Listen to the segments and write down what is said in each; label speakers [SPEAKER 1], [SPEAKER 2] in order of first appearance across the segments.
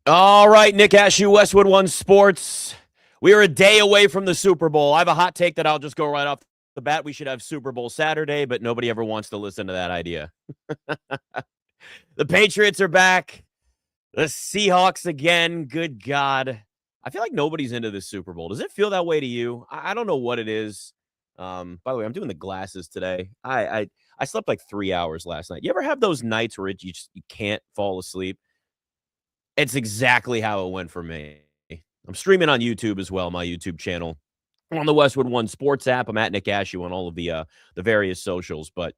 [SPEAKER 1] All right, Nick Ashew, Westwood One Sports. We are a day away from the Super Bowl. I have a hot take that I'll just go right off the bat. We should have Super Bowl Saturday, but nobody ever wants to listen to that idea. The Patriots are back. The Seahawks again. Good God. I feel like nobody's into this Super Bowl. Does it feel that way to you? I don't know what it is. By the way, I'm doing the glasses today. I slept like 3 hours last night. You ever have those nights where you can't fall asleep? It's exactly how it went for me. I'm streaming on YouTube as well, my YouTube channel. I'm on the Westwood One Sports app. I'm at Nick Ashew on all of the various socials. But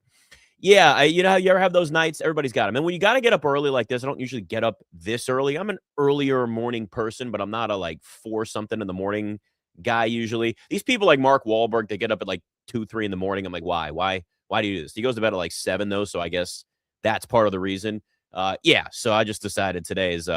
[SPEAKER 1] yeah, you know how you ever have those nights? Everybody's got them. And when you got to get up early like this, I don't usually get up this early. I'm an earlier morning person, but I'm not a like 4 something in the morning guy usually. These people like Mark Wahlberg, they get up at like 2, 3 in the morning. I'm like, why? Why do you do this? He goes to bed at like 7 though, so I guess that's part of the reason. Yeah, so I just decided today is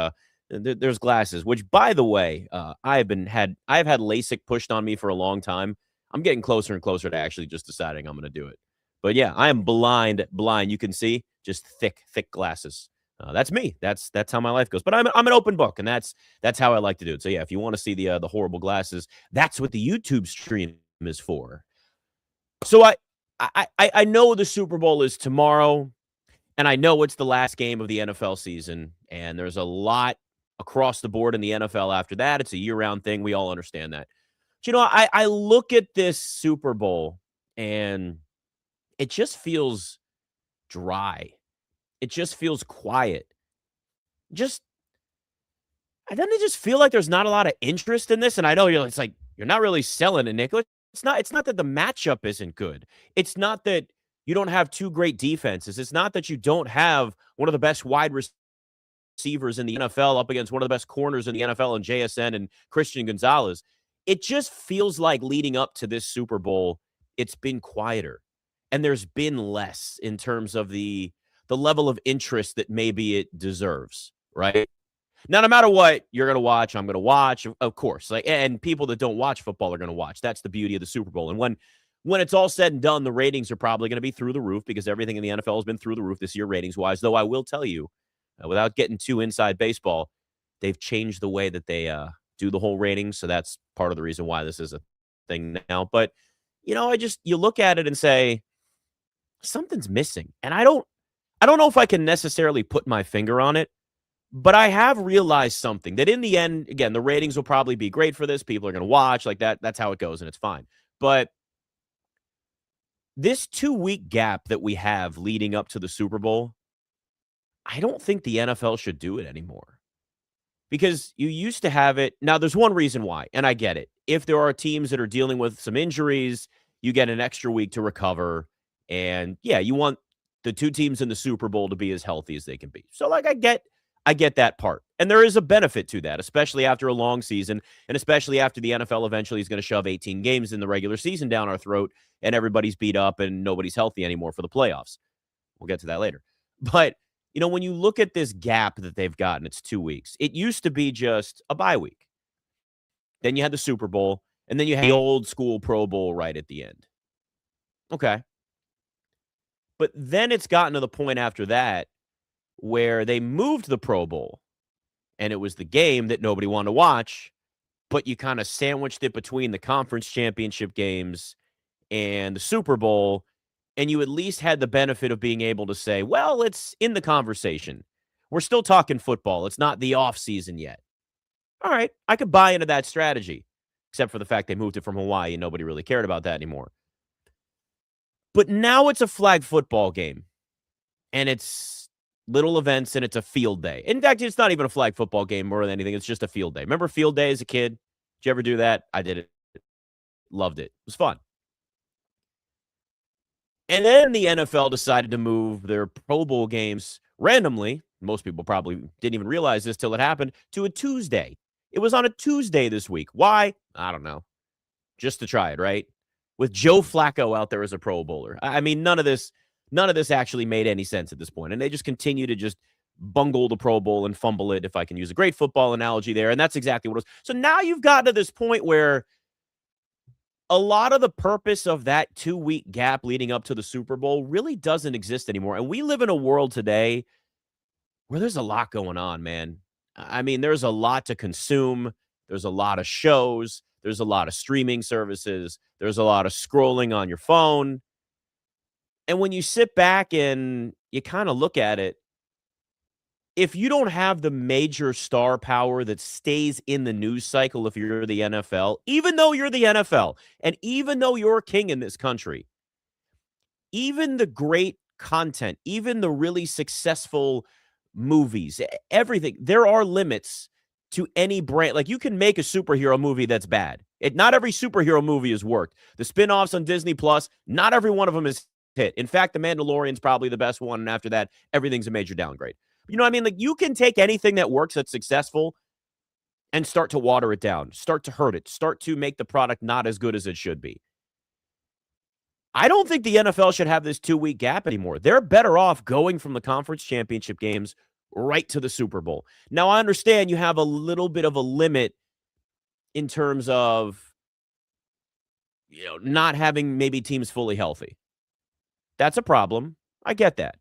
[SPEAKER 1] there's glasses, which by the way, I've had LASIK pushed on me for a long time. I'm getting closer and closer to actually just deciding I'm going to do it. But yeah, I am blind. You can see just thick glasses. That's me. That's how my life goes. But I'm an open book, and that's how I like to do it. So yeah, if you want to see the horrible glasses, that's what the YouTube stream is for. So I know the Super Bowl is tomorrow. And I know it's the last game of the NFL season, and there's a lot across the board in the NFL after that. It's a year-round thing. We all understand that. But, you know, I look at this Super Bowl, and it just feels dry. It just feels quiet. Doesn't it just feel like there's not a lot of interest in this? And I know it's like, you're not really selling it, Nick. It's not that the matchup isn't good. It's not that you don't have two great defenses. It's not that you don't have one of the best wide receivers in the NFL up against one of the best corners in the NFL in JSN and Christian Gonzalez. It just feels like leading up to this Super Bowl, it's been quieter. And there's been less in terms of the level of interest that maybe it deserves, right? Now, no matter what you're going to watch, I'm going to watch, of course. Like, and people that don't watch football are going to watch. That's the beauty of the Super Bowl. And when it's all said and done, the ratings are probably going to be through the roof because everything in the NFL has been through the roof this year ratings-wise. Though I will tell you, without getting too inside baseball, they've changed the way that they do the whole ratings. So that's part of the reason why this is a thing now. But, you know, you look at it and say, something's missing. And I don't know if I can necessarily put my finger on it. But I have realized something that in the end, again, the ratings will probably be great for this. People are going to watch like that. That's how it goes, and it's fine. But this 2-week gap that we have leading up to the Super Bowl, I don't think the NFL should do it anymore. Because you used to have it. Now, there's one reason why, and I get it. If there are teams that are dealing with some injuries, you get an extra week to recover. And yeah, you want the two teams in the Super Bowl to be as healthy as they can be. So, like, I get that part. And there is a benefit to that, especially after a long season, and especially after the NFL eventually is going to shove 18 games in the regular season down our throat, and everybody's beat up and nobody's healthy anymore for the playoffs. We'll get to that later. But, you know, when you look at this gap that they've gotten, it's 2 weeks. It used to be just a bye week. Then you had the Super Bowl, and then you had the old school Pro Bowl right at the end. Okay. But then it's gotten to the point after that where they moved the Pro Bowl, and it was the game that nobody wanted to watch, but you kind of sandwiched it between the conference championship games and the Super Bowl, and you at least had the benefit of being able to say, well, it's in the conversation. We're still talking football. It's not the off season yet. All right, I could buy into that strategy, except for the fact they moved it from Hawaii and nobody really cared about that anymore. But now it's a flag football game, and it's little events, and it's a field day. In fact, it's not even a flag football game more than anything. It's just a field day. Remember field day as a kid? Did you ever do that? I did it. Loved it. It was fun. And then the NFL decided to move their Pro Bowl games randomly. Most people probably didn't even realize this till it happened, to a Tuesday. It was on a Tuesday this week. Why? I don't know. Just to try it, right? With Joe Flacco out there as a Pro Bowler. I mean, none of this actually made any sense at this point. And they just continue to just bungle the Pro Bowl and fumble it, if I can use a great football analogy there. And that's exactly what it was. So now you've gotten to this point where a lot of the purpose of that 2-week gap leading up to the Super Bowl really doesn't exist anymore. And we live in a world today where there's a lot going on, man. I mean, there's a lot to consume. There's a lot of shows. There's a lot of streaming services. There's a lot of scrolling on your phone. And when you sit back and you kind of look at it, if you don't have the major star power that stays in the news cycle, if you're the NFL, even though you're the NFL, and even though you're king in this country, even the great content, even the really successful movies, everything, there are limits to any brand. Like, you can make a superhero movie that's bad. Not every superhero movie has worked. The spin-offs on Disney Plus, not every one of them is hit. In fact, The Mandalorian's probably the best one, and after that, everything's a major downgrade. You know what I mean? Like, you can take anything that works, that's successful, and start to water it down, start to hurt it, start to make the product not as good as it should be. I don't think the NFL should have this 2-week gap anymore. They're better off going from the conference championship games right to the Super Bowl. Now, I understand you have a little bit of a limit in terms of, not having maybe teams fully healthy. That's a problem. I get that.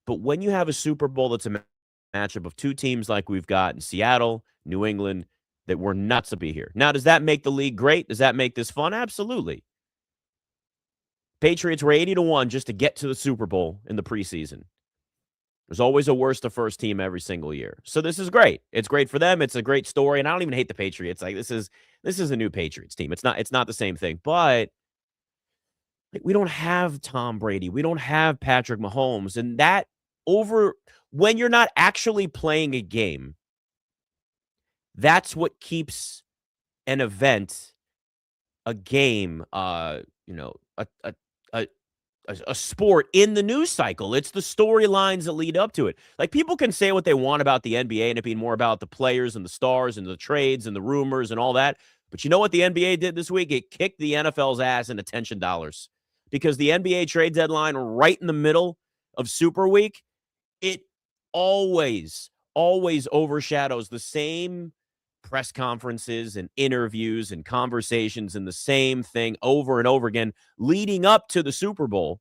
[SPEAKER 1] But when you have a Super Bowl that's a matchup of two teams like we've got in Seattle, New England, that we're nuts to be here. Now, does that make the league great? Does that make this fun? Absolutely. Patriots were 80-1 just to get to the Super Bowl in the preseason. There's always a worst to first team every single year. So this is great. It's great for them. It's a great story. And I don't even hate the Patriots. Like, this is a new Patriots team. It's not the same thing. But we don't have Tom Brady. We don't have Patrick Mahomes. And that when you're not actually playing a game, that's what keeps an event, a game, a sport in the news cycle. It's the storylines that lead up to it. Like, people can say what they want about the NBA and it being more about the players and the stars and the trades and the rumors and all that. But you know what the NBA did this week? It kicked the NFL's ass in attention dollars, because the NBA trade deadline right in the middle of Super Week, it always overshadows the same press conferences and interviews and conversations and the same thing over and over again leading up to the Super Bowl,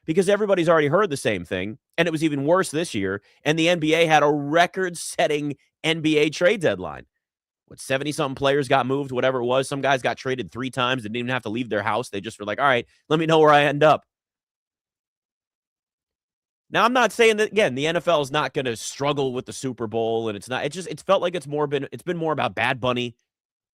[SPEAKER 1] because everybody's already heard the same thing. And it was even worse this year. And the NBA had a record-setting NBA trade deadline. 70-something players got moved, whatever it was. Some guys got traded 3 times. They didn't even have to leave their house. They just were like, all right, let me know where I end up. Now, I'm not saying that, again, the NFL is not going to struggle with the Super Bowl, and it's felt like it's been more about Bad Bunny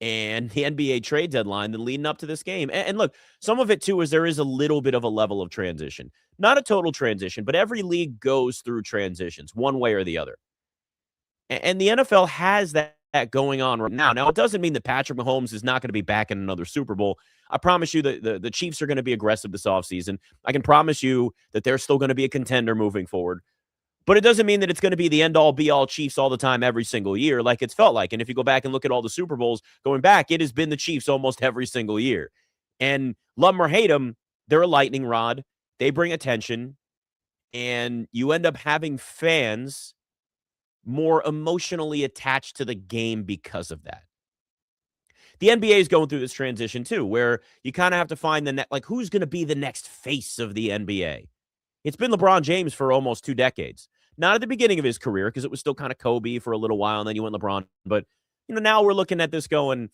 [SPEAKER 1] and the NBA trade deadline than leading up to this game. And look, some of it too is there is a little bit of a level of transition. Not a total transition, but every league goes through transitions one way or the other. And the NFL has that going on right now. Now, it doesn't mean that Patrick Mahomes is not going to be back in another Super Bowl. I promise you that the Chiefs are going to be aggressive this offseason. I can promise you that they're still going to be a contender moving forward. But it doesn't mean that it's going to be the end-all, be-all Chiefs all the time every single year like it's felt like. And if you go back and look at all the Super Bowls going back, it has been the Chiefs almost every single year. And love them or hate them, they're a lightning rod. They bring attention. And you end up having fans more emotionally attached to the game because of that. The NBA is going through this transition too, where you kind of have to find who's going to be the next face of the NBA. It's been LeBron James for almost 2 decades. Not at the beginning of his career, because it was still kind of Kobe for a little while, and then you went LeBron. But now we're looking at this going,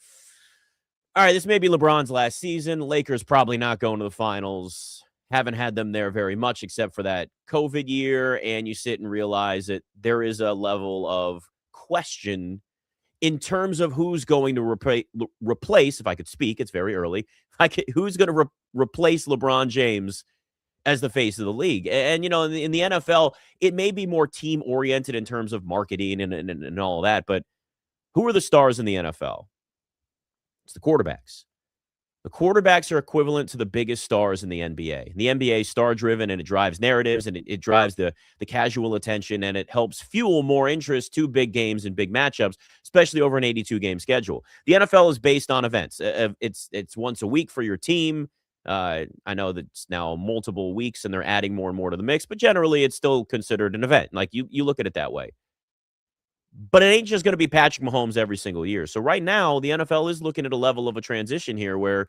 [SPEAKER 1] all right, this may be LeBron's last season. Lakers probably not going to the finals. Haven't had them there very much except for that COVID year, and you sit and realize that there is a level of question in terms of who's going to replace, if I could speak, it's very early, who's going to replace LeBron James as the face of the league. And, in the NFL, it may be more team-oriented in terms of marketing and all of that, but who are the stars in the NFL? It's the quarterbacks. The quarterbacks are equivalent to the biggest stars in the NBA. The NBA is star-driven, and it drives narratives, and it drives the casual attention, and it helps fuel more interest to big games and big matchups, especially over an 82-game schedule. The NFL is based on events. It's once a week for your team. I know that it's now multiple weeks, and they're adding more and more to the mix, but generally it's still considered an event. Like, you look at it that way. But it ain't just going to be Patrick Mahomes every single year. So right now, the NFL is looking at a level of a transition here where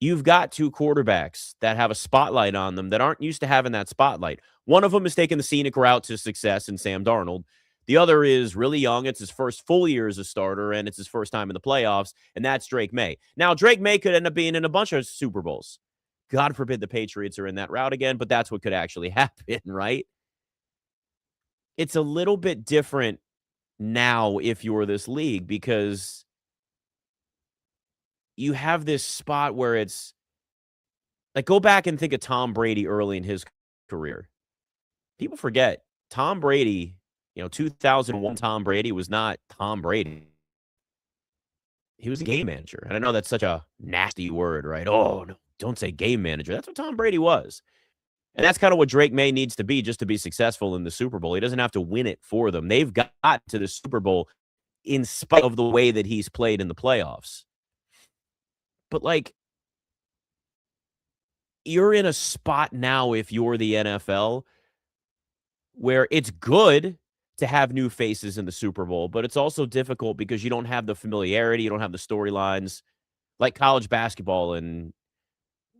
[SPEAKER 1] You've got two quarterbacks that have a spotlight on them that aren't used to having that spotlight. One of them is taking the scenic route to success in Sam Darnold. The other is really young. It's his first full year as a starter, and it's his first time in the playoffs, and that's Drake May. Now, Drake May could end up being in a bunch of Super Bowls. God forbid the Patriots are in that route again, but that's what could actually happen, right? It's a little bit different now if you're this league because you have this spot where it's like, go back and think of Tom Brady early in his career. People forget Tom Brady, 2001 Tom Brady was not Tom Brady. He was a game manager. And I know that's such a nasty word, right? Oh, no, don't say game manager. That's what Tom Brady was. And that's kind of what Drake May needs to be just to be successful in the Super Bowl. He doesn't have to win it for them. They've got to the Super Bowl in spite of the way that he's played in the playoffs. But, you're in a spot now if you're the NFL where it's good to have new faces in the Super Bowl, but it's also difficult because you don't have the familiarity, you don't have the storylines like college basketball and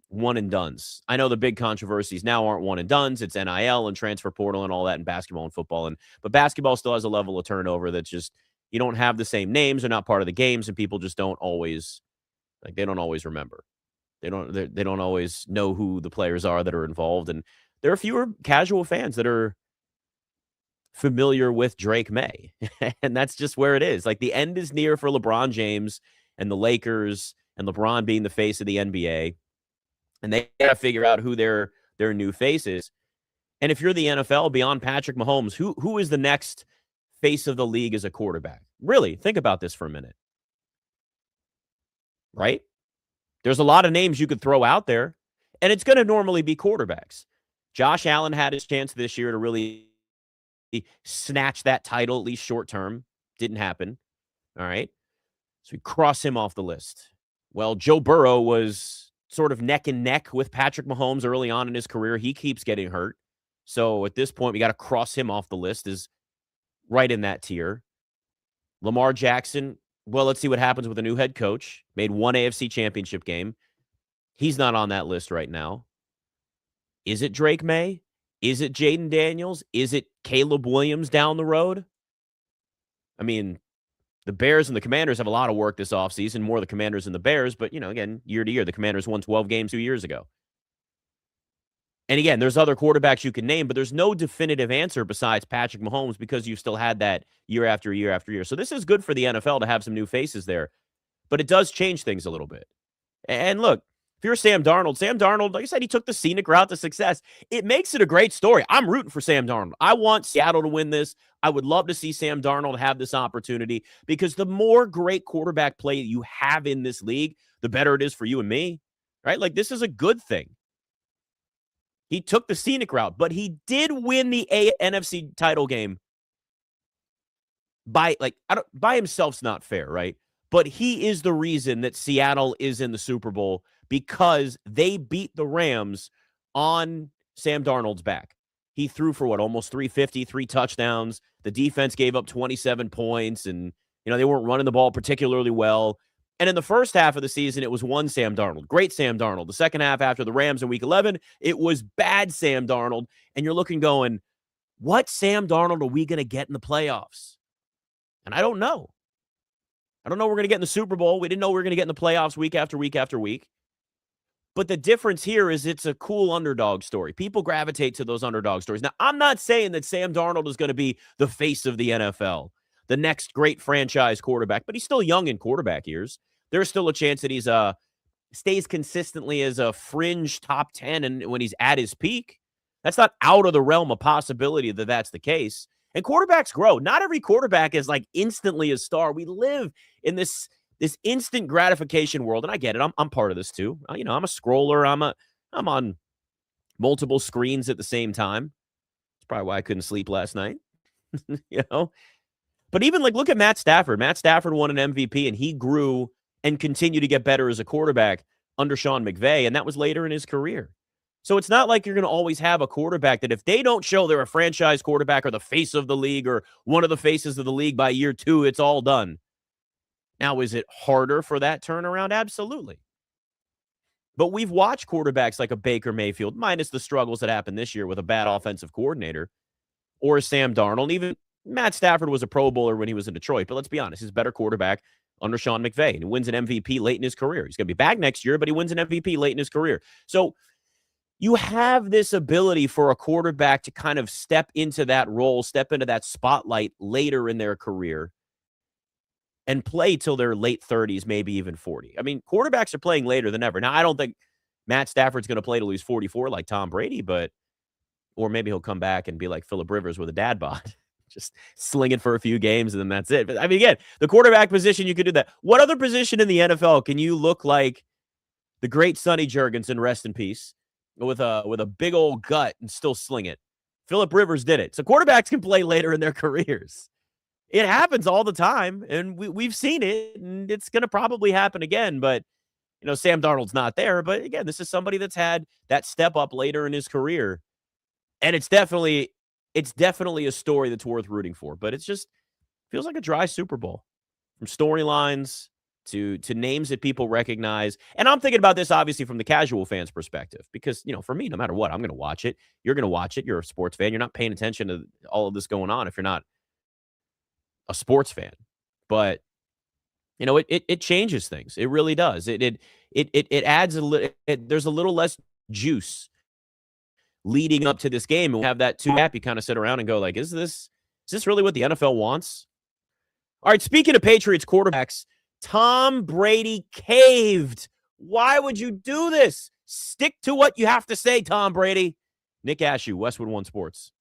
[SPEAKER 1] one and dones. I know the big controversies now aren't one and dones, it's NIL and transfer portal and all that in basketball and football, but basketball still has a level of turnover that's just you don't have the same names, they're not part of the games, and people just don't always they don't always remember. They don't always know who the players are that are involved, and there are fewer casual fans that are familiar with Drake May, and that's just where it is. Like, the end is near for LeBron James and the Lakers, and LeBron being the face of the NBA, and they got to figure out who their new face is. And if you're the NFL, beyond Patrick Mahomes, who is the next face of the league as a quarterback? Really, think about this for a minute, right? There's a lot of names you could throw out there, and it's going to normally be quarterbacks. Josh Allen had his chance this year to really snatch that title, at least short term. Didn't happen. All right. So we cross him off the list. Well, Joe Burrow was sort of neck and neck with Patrick Mahomes early on in his career. He keeps getting hurt. So at this point, we got to cross him off the list, is right in that tier. Lamar Jackson, well, let's see what happens with a new head coach. Made one AFC championship game. He's not on that list right now. Is it Drake May? Is it Jaden Daniels? Is it Caleb Williams down the road? I mean, the Bears and the Commanders have a lot of work this offseason, more the Commanders than the Bears, but, again, year to year, the Commanders won 12 games 2 years ago. And again, there's other quarterbacks you can name, but there's no definitive answer besides Patrick Mahomes because you've still had that year after year after year. So this is good for the NFL to have some new faces there, but it does change things a little bit. And look, if you're Sam Darnold, like I said, he took the scenic route to success. It makes it a great story. I'm rooting for Sam Darnold. I want Seattle to win this. I would love to see Sam Darnold have this opportunity because the more great quarterback play you have in this league, the better it is for you and me, right? Like, this is a good thing. He took the scenic route, but he did win the NFC title game by himself's not fair, right? But he is the reason that Seattle is in the Super Bowl because they beat the Rams on Sam Darnold's back. He threw for almost 350, 3 touchdowns. The defense gave up 27 points, and they weren't running the ball particularly well. And in the first half of the season, it was one Sam Darnold. Great Sam Darnold. The second half after the Rams in Week 11, it was bad Sam Darnold. And you're looking going, what Sam Darnold are we going to get in the playoffs? And I don't know. I don't know we're going to get in the Super Bowl. We didn't know we were going to get in the playoffs week after week after week. But the difference here is it's a cool underdog story. People gravitate to those underdog stories. Now, I'm not saying that Sam Darnold is going to be the face of the NFL, the next great franchise quarterback, but he's still young in quarterback years. There's still a chance that he's stays consistently as a fringe top 10 and when he's at his peak. That's not out of the realm of possibility that that's the case. And quarterbacks grow. Not every quarterback is like instantly a star. We live in this instant gratification world, and I get it. I'm part of this too. I'm a scroller. I'm on multiple screens at the same time. That's probably why I couldn't sleep last night. But even look at Matt Stafford. Matt Stafford won an MVP, and he grew and continued to get better as a quarterback under Sean McVay, and that was later in his career. So it's not like you're going to always have a quarterback that if they don't show they're a franchise quarterback or the face of the league or one of the faces of the league by year 2, it's all done. Now, is it harder for that turnaround? Absolutely. But we've watched quarterbacks like a Baker Mayfield, minus the struggles that happened this year with a bad offensive coordinator, or Sam Darnold. Even Matt Stafford was a Pro Bowler when he was in Detroit. But let's be honest, he's a better quarterback under Sean McVay. And he wins an MVP late in his career. He's going to be back next year, but he wins an MVP late in his career. So you have this ability for a quarterback to kind of step into that role, step into that spotlight later in their career and play till their late 30s, maybe even 40. I mean, quarterbacks are playing later than ever. Now, I don't think Matt Stafford's going to play till he's 44 like Tom Brady, but or maybe he'll come back and be like Phillip Rivers with a dad bod, just sling it for a few games and then that's it. But I mean, again, the quarterback position, you could do that. What other position in the NFL can you look like the great Sonny Jurgensen, rest in peace, with a big old gut and still sling it? Phillip Rivers did it. So quarterbacks can play later in their careers. It happens all the time, and we've seen it, and it's going to probably happen again. But, Sam Darnold's not there. But, again, this is somebody that's had that step up later in his career. And it's definitely a story that's worth rooting for. But it's just feels like a dry Super Bowl, from storylines to names that people recognize. And I'm thinking about this, obviously, from the casual fan's perspective. Because, for me, no matter what, I'm going to watch it. You're going to watch it. You're a sports fan. You're not paying attention to all of this going on if you're not a sports fan. But it changes things. It really does. It adds a little. There's a little less juice leading up to this game, and we'll have that 2-gap. You kind of sit around and go like, is this really what the NFL wants? All right. Speaking of Patriots quarterbacks, Tom Brady caved. Why would you do this? Stick to what you have to say, Tom Brady. Nick Ashew, Westwood One Sports.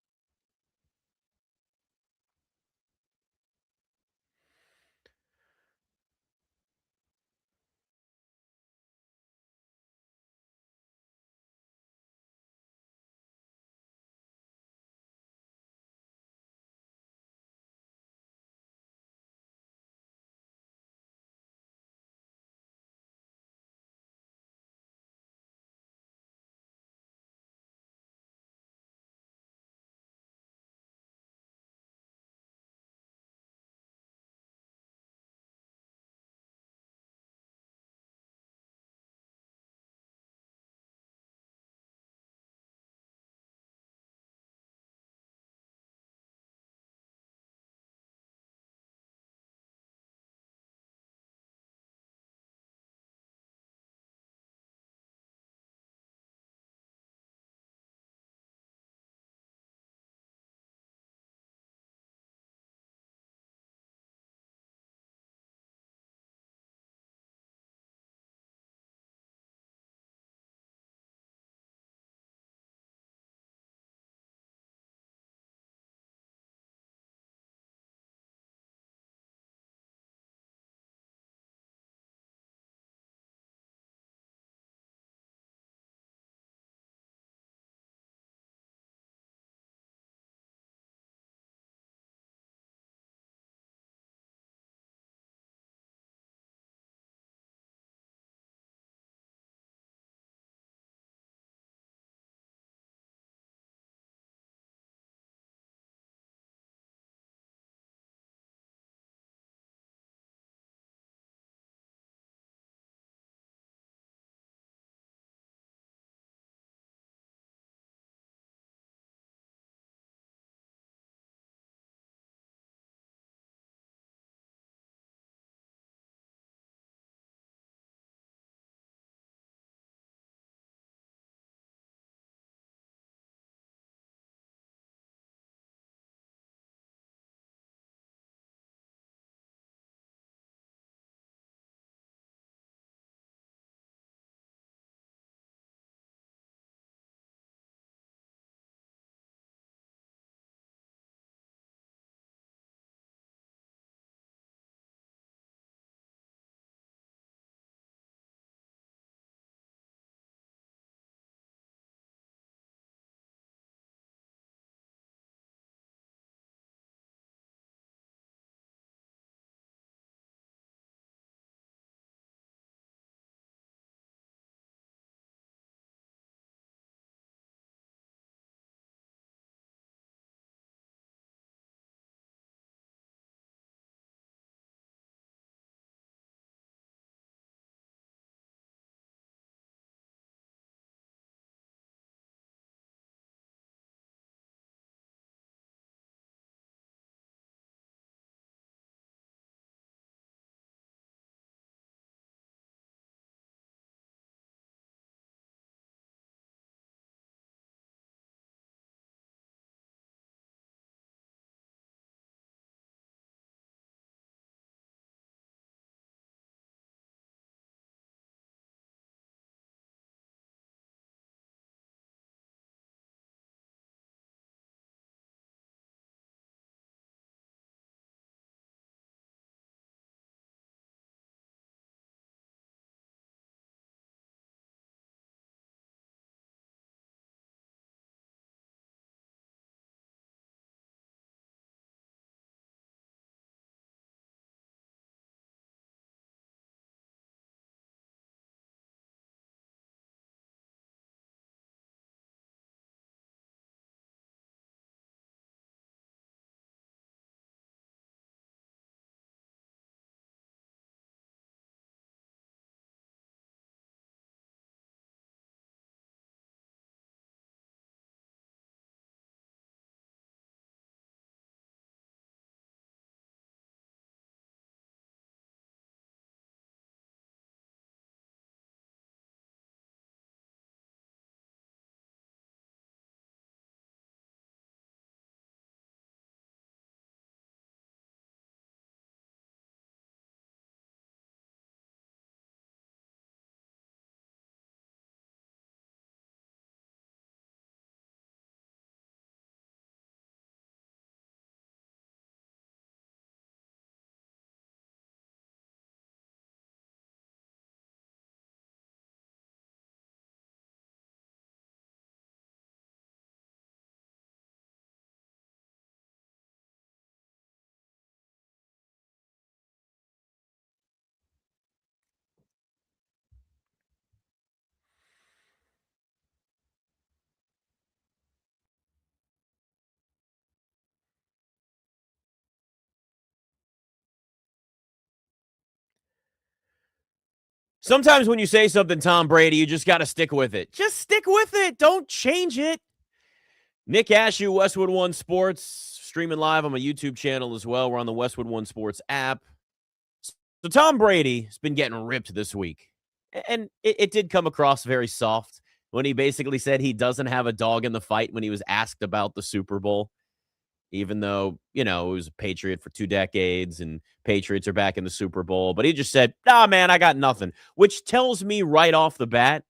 [SPEAKER 1] Sometimes when you say something, Tom Brady, you just got to stick with it. Just stick with it. Don't change it. Nick Ashew, Westwood One Sports, streaming live on my YouTube channel as well. We're on the Westwood One Sports app. So Tom Brady has been getting ripped this week. And it did come across very soft when he basically said he doesn't have a dog in the fight when he was asked about the Super Bowl. Even though, he was a Patriot for 2 decades and Patriots are back in the Super Bowl. But he just said, nah, man, I got nothing, which tells me right off the bat,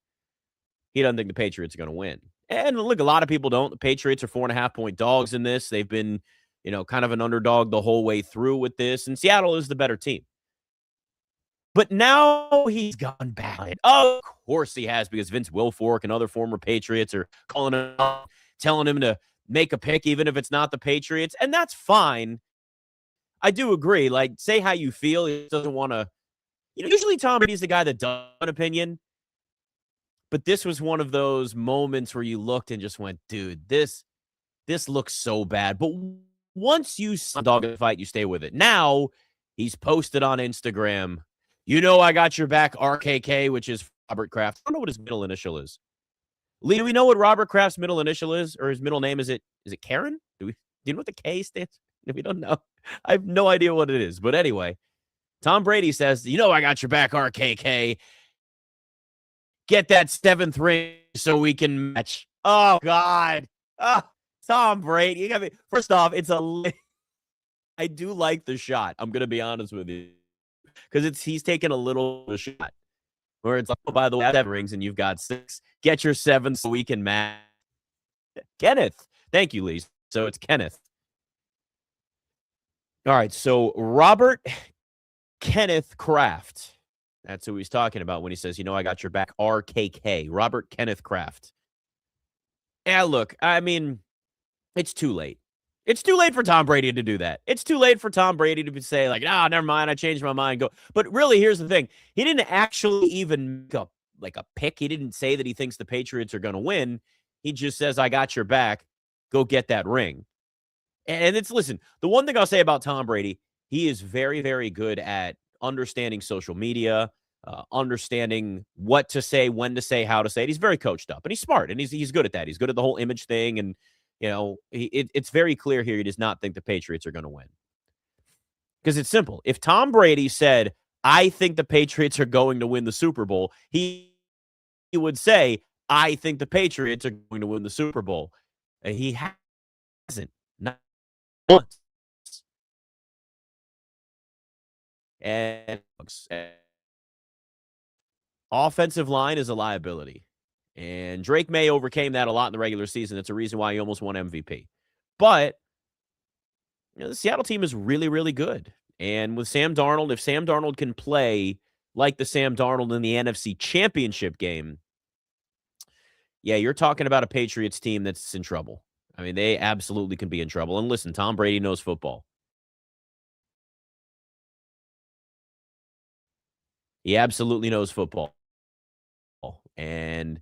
[SPEAKER 1] he doesn't think the Patriots are going to win. And look, a lot of people don't. The Patriots are 4.5-point dogs in this. They've been, kind of an underdog the whole way through with this. And Seattle is the better team. But now he's gone back. Of course he has, because Vince Wilfork and other former Patriots are calling him up, telling him to make a pick, even if it's not the Patriots. And that's fine. I do agree. Like, say how you feel. He doesn't want to, usually Tom Brady's the guy that does have an opinion. But this was one of those moments where you looked and just went, dude, this looks so bad. But once you dog in the fight, you stay with it. Now he's posted on Instagram, I got your back, RKK, which is Robert Kraft. I don't know what his middle initial is. Lee, do we know what Robert Kraft's middle initial is, or his middle name? Is it Karen? Do you know what the K stands for? We don't know. I have no idea what it is. But anyway, Tom Brady says, I got your back, RKK. Get that 7th ring so we can match. Oh, God. Tom Brady. You got me. First off, I do like the shot. I'm going to be honest with you. Because he's taking a little shot. Where it's like, oh, by the way, 7 rings and you've got 6. Get your 7 so we can match. Kenneth. Thank you, Lee. So it's Kenneth. All right. So Robert Kenneth Kraft. That's who he's talking about when he says, I got your back, RKK. Robert Kenneth Kraft. Yeah, look, I mean, it's too late. It's too late for Tom Brady to do that. It's too late for Tom Brady to say, like, never mind, I changed my mind. Go. But really, here's the thing. He didn't actually even make a pick. He didn't say that he thinks the Patriots are going to win. He just says, I got your back. Go get that ring. And listen, the one thing I'll say about Tom Brady, he is very, very good at understanding social media, understanding what to say, when to say, how to say it. He's very coached up, and he's smart, and he's good at that. He's good at the whole image thing, and it's very clear here he does not think the Patriots are going to win. Because it's simple. If Tom Brady said, I think the Patriots are going to win the Super Bowl, he would say, I think the Patriots are going to win the Super Bowl. And he hasn't. Not once. And offensive line is a liability. And Drake May overcame that a lot in the regular season. That's a reason why he almost won MVP. But the Seattle team is really, really good. And with Sam Darnold, if Sam Darnold can play like the Sam Darnold in the NFC Championship game, yeah, you're talking about a Patriots team that's in trouble. I mean, they absolutely can be in trouble. And listen, Tom Brady knows football. He absolutely knows football. And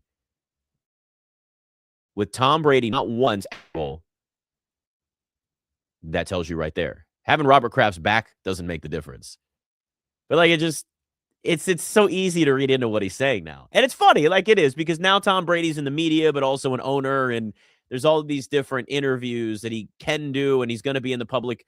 [SPEAKER 1] with Tom Brady, not once, that tells you right there. Having Robert Kraft's back doesn't make the difference. But it's so easy to read into what he's saying now. And it's funny, like it is, because now Tom Brady's in the media, but also an owner, and there's all these different interviews that he can do, and he's going to be in the public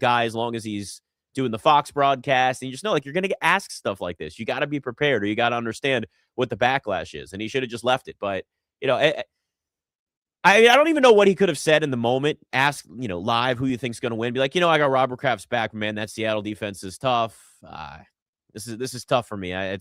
[SPEAKER 1] eye as long as he's doing the Fox broadcast. And you just know, like, you're going to get asked stuff like this. You got to be prepared, or you got to understand what the backlash is. And he should have just left it. But, I don't even know what he could have said in the moment. Ask, live who you think's going to win. Be like, I got Robert Kraft's back, man. That Seattle defense is tough. This is tough for me. I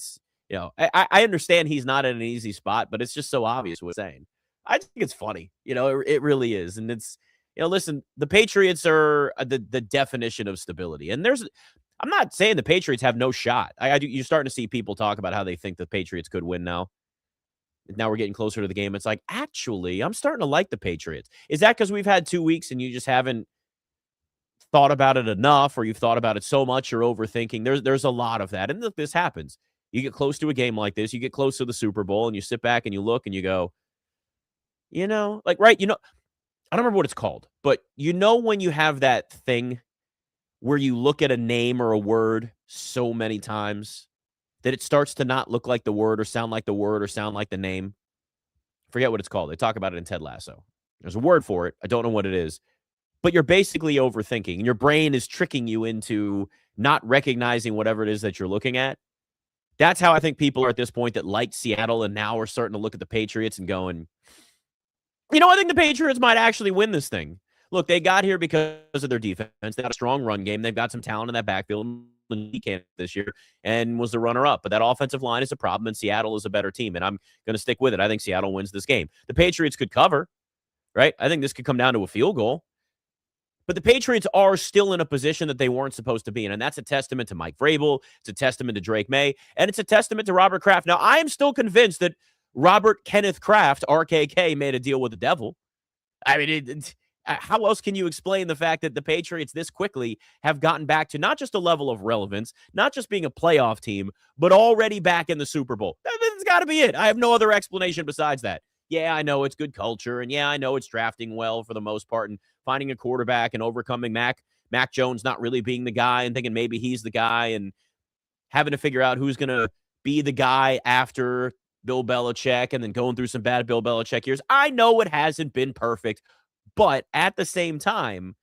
[SPEAKER 1] understand he's not in an easy spot, but it's just so obvious what he's saying. I think it's funny. It really is. And it's, listen, the Patriots are the definition of stability. And I'm not saying the Patriots have no shot. You're starting to see people talk about how they think the Patriots could win now. Now we're getting closer to the game. It's like, actually, I'm starting to like the Patriots. Is that because we've had 2 weeks and you just haven't thought about it enough, or you've thought about it so much you're overthinking? There's a lot of that. And this happens. You get close to a game like this, you get close to the Super Bowl, and you sit back and you look and you go, right, I don't remember what it's called, but when you have that thing where you look at a name or a word so many times that it starts to not look like the word or sound like the word or sound like the name. Forget what it's called. They talk about it in Ted Lasso. There's a word for it. I don't know what it is. But you're basically overthinking, and your brain is tricking you into not recognizing whatever it is that you're looking at. That's how I think people are at this point that liked Seattle and now are starting to look at the Patriots and going, I think the Patriots might actually win this thing. Look, they got here because of their defense. They got a strong run game. They've got some talent in that backfield this year and was the runner-up. But that offensive line is a problem, and Seattle is a better team, and I'm going to stick with it. I think Seattle wins this game. The Patriots could cover, right? I think this could come down to a field goal. But the Patriots are still in a position that they weren't supposed to be in, and that's a testament to Mike Vrabel. It's a testament to Drake May, and it's a testament to Robert Kraft. Now, I am still convinced that Robert Kenneth Kraft, RKK, made a deal with the devil. I mean, how else can you explain the fact that the Patriots this quickly have gotten back to not just a level of relevance, not just being a playoff team, but already back in the Super Bowl? That's got to be it. I have no other explanation besides that. Yeah, I know it's good culture, and yeah, I know it's drafting well for the most part and finding a quarterback and overcoming Mac Jones not really being the guy and thinking maybe he's the guy and having to figure out who's going to be the guy after Bill Belichick and then going through some bad Bill Belichick years. I know it hasn't been perfect, but at the same time,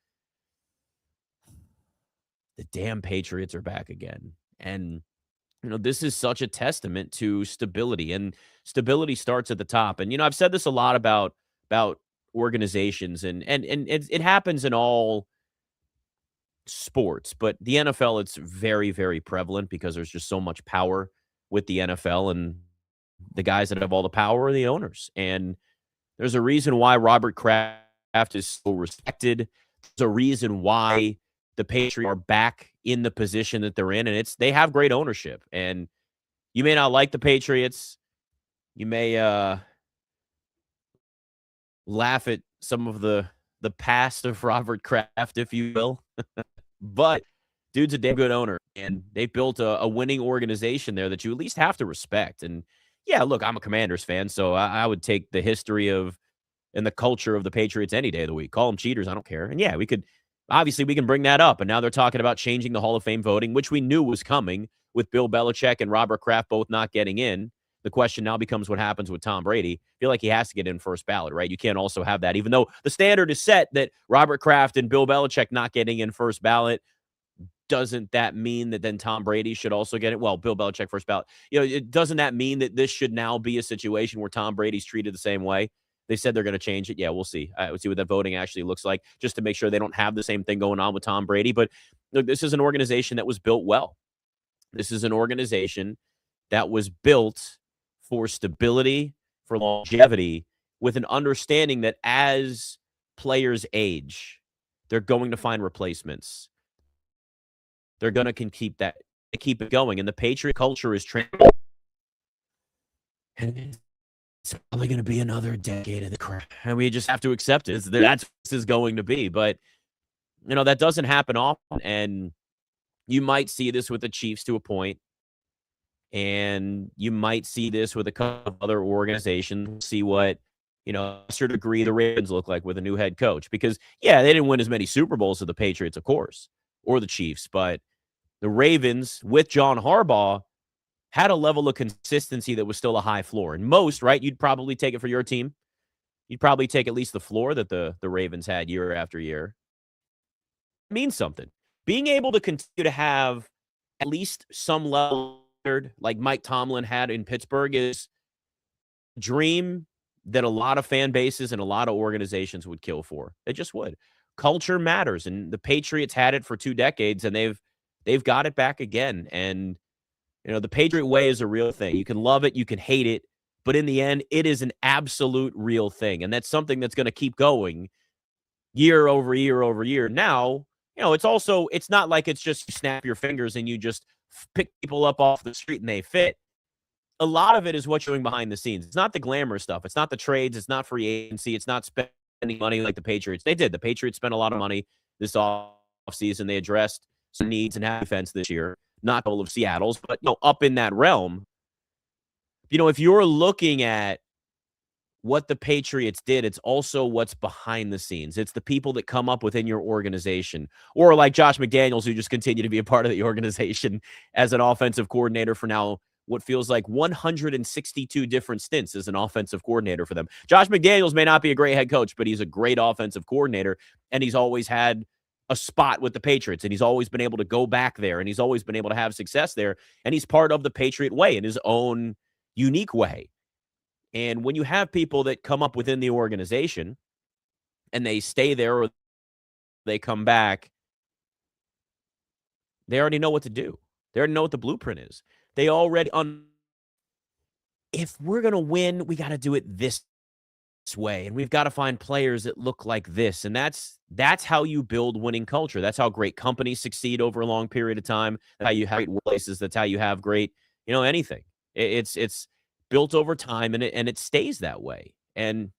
[SPEAKER 1] the damn Patriots are back again. And, this is such a testament to stability, and stability starts at the top. And, I've said this a lot about organizations, and it happens in all sports, but the NFL, it's very, very prevalent because there's just so much power with the NFL, and the guys that have all the power are the owners. And there's a reason why Robert Kraft is so respected. There's a reason why the Patriots are back in the position that they're in, and they have great ownership. And you may not like the Patriots. You may laugh at some of the past of Robert Kraft, if you will. But dude's a damn good owner, and they've built a winning organization there that you at least have to respect. And yeah, look, I'm a Commanders fan, so I would take the history of and the culture of the Patriots any day of the week. Call them cheaters, I don't care. And yeah, we can bring that up. And now they're talking about changing the Hall of Fame voting, which we knew was coming with Bill Belichick and Robert Kraft both not getting in. The question now becomes what happens with Tom Brady. I feel like he has to get in first ballot, right? You can't also have that, even though the standard is set that Robert Kraft and Bill Belichick not getting in first ballot. Doesn't that mean that then Tom Brady should also get it? Well, Bill Belichick first ballot. Doesn't that mean that this should now be a situation where Tom Brady's treated the same way? They said they're going to change it. Yeah, we'll see. We'll see what that voting actually looks like, just to make sure they don't have the same thing going on with Tom Brady. But look, this is an organization that was built well. This is an organization that was built for stability, for longevity, with an understanding that as players age, they're going to find replacements. They're going to keep it going. And the Patriot culture is transferable. And it's probably going to be another decade of the crap. And we just have to accept it. That's what this is going to be. But, that doesn't happen often. And you might see this with the Chiefs to a point. And you might see this with a couple of other organizations. See what, to a certain degree, the Ravens look like with a new head coach. Because, yeah, they didn't win as many Super Bowls as the Patriots, of course, or the Chiefs. But the Ravens, with John Harbaugh, had a level of consistency that was still a high floor. And most, right, you'd probably take it for your team. You'd probably take at least the floor that the Ravens had year after year. It means something. Being able to continue to have at least some level like Mike Tomlin had in Pittsburgh is a dream that a lot of fan bases and a lot of organizations would kill for. They just would. Culture matters, and the Patriots had it for 2 decades, and they've got it back again. And the Patriot way is a real thing. You can love it, you can hate it, but in the end, it is an absolute real thing. And that's something that's going to keep going year over year over year. Now, it's not like it's just you snap your fingers and you just pick people up off the street and they fit. A lot of it is what you're doing behind the scenes. It's not the glamorous stuff. It's not the trades. It's not free agency. It's not spending money like the Patriots. They did. The Patriots spent a lot of money this offseason. They addressed some needs and have defense this year. Not all of Seattle's, but up in that realm. If you're looking at what the Patriots did, it's also what's behind the scenes. It's the people that come up within your organization, or like Josh McDaniels, who just continue to be a part of the organization as an offensive coordinator for now what feels like 162 different stints as an offensive coordinator for them. Josh McDaniels may not be a great head coach, but he's a great offensive coordinator, and he's always had a spot with the Patriots, and he's always been able to go back there, and he's always been able to have success there, and he's part of the Patriot way in his own unique way. And when you have people that come up within the organization and they stay there or they come back, they already know what to do. They already know what the blueprint is. They already if we're going to win, we got to do it this way, and we've got to find players that look like this. And that's how you build winning culture. That's how great companies succeed over a long period of time. That's how you have great places. That's how you have great, anything. It's built over time, and it stays that way. And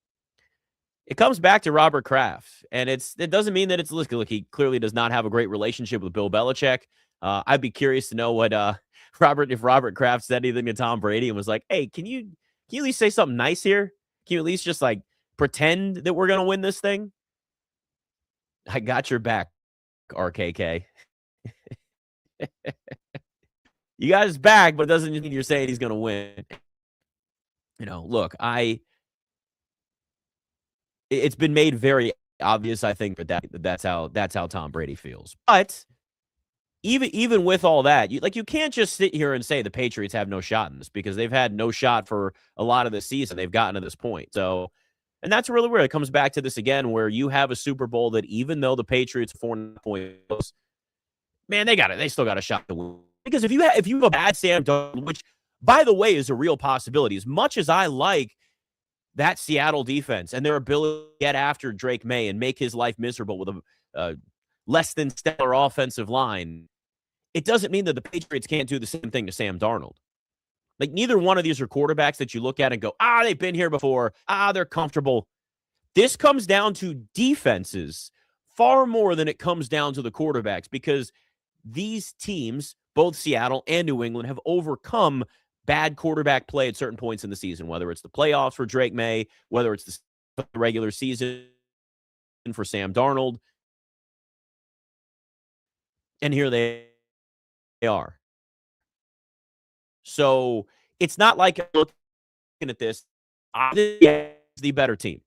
[SPEAKER 1] it comes back to Robert Kraft, and it doesn't mean that it's look. He clearly does not have a great relationship with Bill Belichick. I'd be curious to know what if Robert Kraft said anything to Tom Brady and was like, "Hey, can you at least say something nice here? Can you at least just like pretend that we're gonna win this thing?" I got your back, RKK. You got his back, but it doesn't mean you're saying he's gonna win. Look, it's been made very obvious, I think, that's how Tom Brady feels. But even with all that, you can't just sit here and say the Patriots have no shot in this, because they've had no shot for a lot of the season. They've gotten to this point. So, and that's really where it comes back to this again, where you have a Super Bowl that even though the Patriots are 4 points, man, they still got a shot to win. Because if you have a bad Sam Darnold, which by the way is a real possibility, as much as I like that Seattle defense and their ability to get after Drake May and make his life miserable with a less than stellar offensive line, it doesn't mean that the Patriots can't do the same thing to Sam Darnold. Like, neither one of these are quarterbacks that you look at and go, they've been here before. They're comfortable. This comes down to defenses far more than it comes down to the quarterbacks, because these teams, both Seattle and New England, have overcome bad quarterback play at certain points in the season, whether it's the playoffs for Drake May, whether it's the regular season for Sam Darnold. And here they are. So it's not like I'm looking at this, the better team.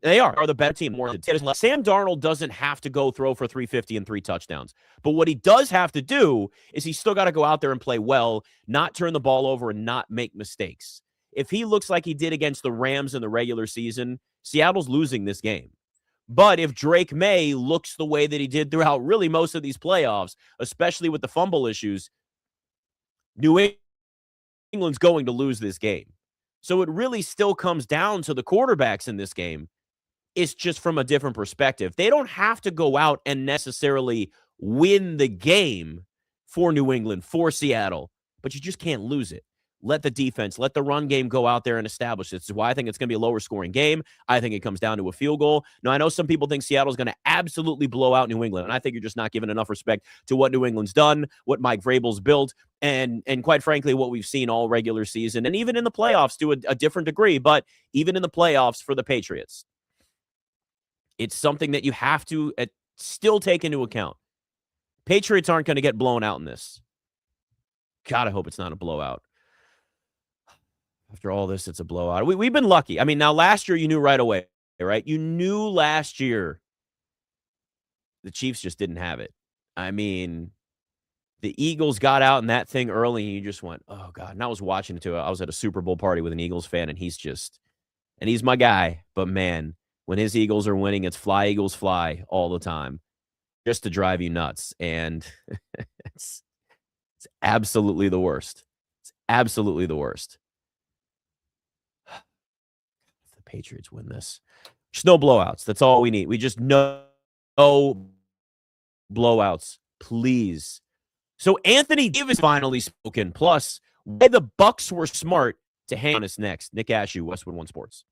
[SPEAKER 1] They are the better team. Sam Darnold doesn't have to go throw for 350 and 3 touchdowns. But what he does have to do is he's still got to go out there and play well, not turn the ball over, and not make mistakes. If he looks like he did against the Rams in the regular season, Seattle's losing this game. But if Drake May looks the way that he did throughout really most of these playoffs, especially with the fumble issues, New England's going to lose this game. So it really still comes down to the quarterbacks in this game. It's just from a different perspective. They don't have to go out and necessarily win the game for New England, for Seattle, but you just can't lose it. Let the defense, let the run game go out there and establish it. This is why I think it's going to be a lower scoring game. I think it comes down to a field goal. Now, I know some people think Seattle's going to absolutely blow out New England, and I think you're just not giving enough respect to what New England's done, what Mike Vrabel's built, and quite frankly, what we've seen all regular season, and even in the playoffs to a different degree, but even in the playoffs for the Patriots. It's something that you have to still take into account. Patriots aren't going to get blown out in this. God, I hope it's not a blowout. After all this, it's a blowout. We've been lucky. I mean, now last year you knew right away, right? You knew last year the Chiefs just didn't have it. I mean, the Eagles got out in that thing early, and you just went, oh, God. And I was watching it, too. I was at a Super Bowl party with an Eagles fan, and he's my guy. But, man, when his Eagles are winning, it's fly, Eagles, fly all the time, just to drive you nuts. And it's absolutely the worst. It's absolutely the worst. If the Patriots win this, just no blowouts. That's all we need. We just no blowouts, please. So Anthony Davis finally spoken. Plus, why the Bucks were smart to hang on us next. Nick Ashew, Westwood One Sports.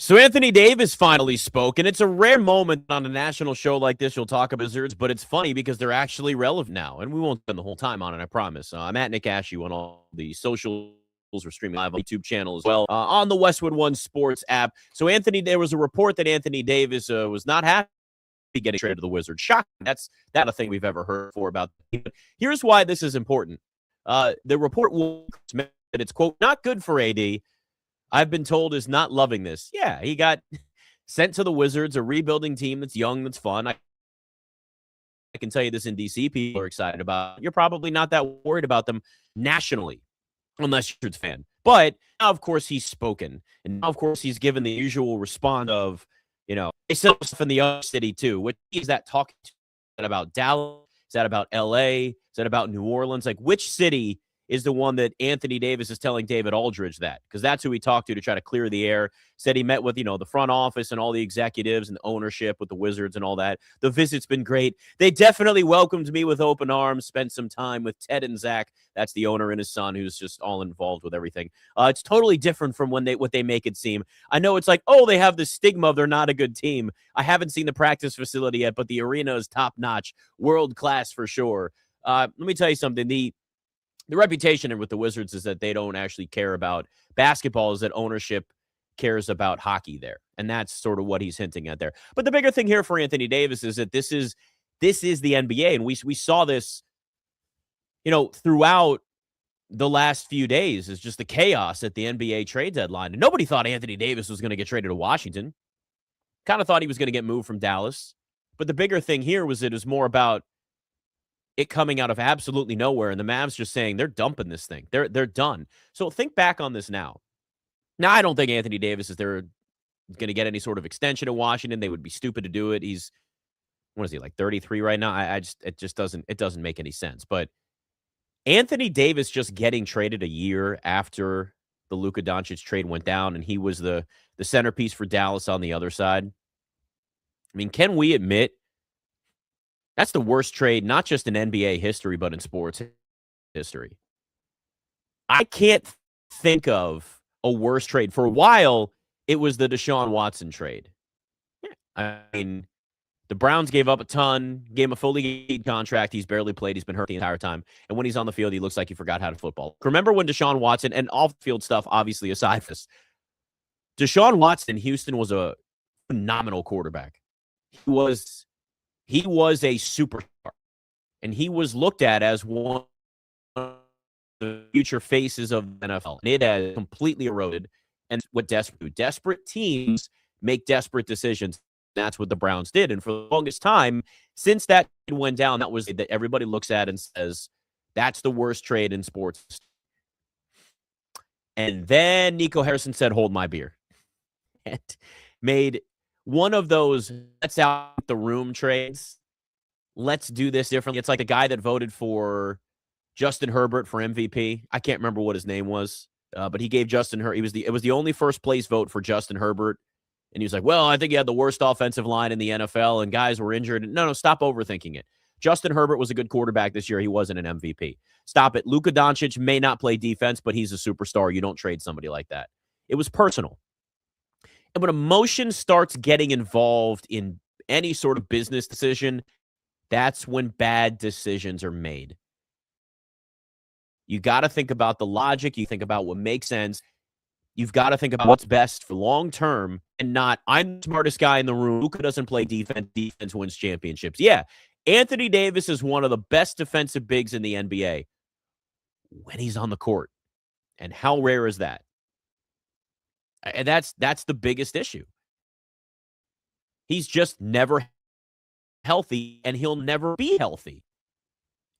[SPEAKER 1] So Anthony Davis finally spoke, and it's a rare moment on a national show like this. You'll talk about Wizards, but it's funny because they're actually relevant now, and we won't spend the whole time on it, I promise. I'm at Nick Ashew on all the socials. We're streaming live on the YouTube channel as well, on the Westwood One Sports app. So there was a report that Anthony Davis was not happy getting traded to the Wizards. Shocking. That's not a thing we've ever heard before about. But here's why this is important. The report will that it's, quote, not good for AD. I've been told is not loving this. Yeah, he got sent to the Wizards, a rebuilding team that's young, that's fun. I can tell you this in DC, people are excited about it. You're probably not that worried about them nationally, unless you're a Wizards fan. But now, of course, he's spoken. And now, of course, he's given the usual response of, they sell stuff in the other city too. What is that talking about? Dallas? Is that about LA? Is that about New Orleans? Like, which city is the one that Anthony Davis is telling David Aldridge that? Because that's who he talked to try to clear the air. Said he met with, the front office and all the executives and the ownership with the Wizards and all that. The visit's been great. They definitely welcomed me with open arms, spent some time with Ted and Zach. That's the owner and his son who's just all involved with everything. It's totally different from what they make it seem. I know it's like, oh, they have the stigma of they're not a good team. I haven't seen the practice facility yet, but the arena is top-notch, world-class for sure. Let me tell you something. The reputation with the Wizards is that they don't actually care about basketball, is that ownership cares about hockey there. And that's sort of what he's hinting at there. But the bigger thing here for Anthony Davis is that this is the NBA. And we saw this, throughout the last few days, is just the chaos at the NBA trade deadline. And nobody thought Anthony Davis was going to get traded to Washington. Kind of thought he was going to get moved from Dallas. But the bigger thing here was it was more about it coming out of absolutely nowhere, and the Mavs just saying they're dumping this thing. They're done. So think back on this now. Now, I don't think Anthony Davis is going to get any sort of extension in Washington. They would be stupid to do it. He's, what is he, like 33 right now? It doesn't make any sense. But Anthony Davis just getting traded a year after the Luka Doncic trade went down, and he was the centerpiece for Dallas on the other side. I mean, can we admit that's the worst trade, not just in NBA history, but in sports history? I can't think of a worse trade. For a while, it was the Deshaun Watson trade. I mean, the Browns gave up a ton, gave him a fully guaranteed contract. He's barely played. He's been hurt the entire time. And when he's on the field, he looks like he forgot how to football. Remember when Deshaun Watson, and off-field stuff, obviously, aside from this, Deshaun Watson in Houston was a phenomenal quarterback. He was a superstar, and he was looked at as one of the future faces of the NFL. And it has completely eroded. And what desperate teams make desperate decisions. That's what the Browns did. And for the longest time, since that went down, that was that everybody looks at and says, that's the worst trade in sports. And then Nico Harrison said, hold my beer. And made one of those let's out the room trades. Let's do this differently. It's like the guy that voted for Justin Herbert for MVP. I can't remember what his name was, but he gave Justin Herbert. It was the only first place vote for Justin Herbert. And he was like, well, I think he had the worst offensive line in the NFL and guys were injured. No, stop overthinking it. Justin Herbert was a good quarterback this year. He wasn't an MVP. Stop it. Luka Doncic may not play defense, but he's a superstar. You don't trade somebody like that. It was personal. And when emotion starts getting involved in any sort of business decision, that's when bad decisions are made. You got to think about the logic. You think about what makes sense. You've got to think about what's best for long term and not, I'm the smartest guy in the room. Luka doesn't play defense. Defense wins championships. Yeah, Anthony Davis is one of the best defensive bigs in the NBA when he's on the court. And how rare is that? And that's the biggest issue. He's just never healthy, and he'll never be healthy.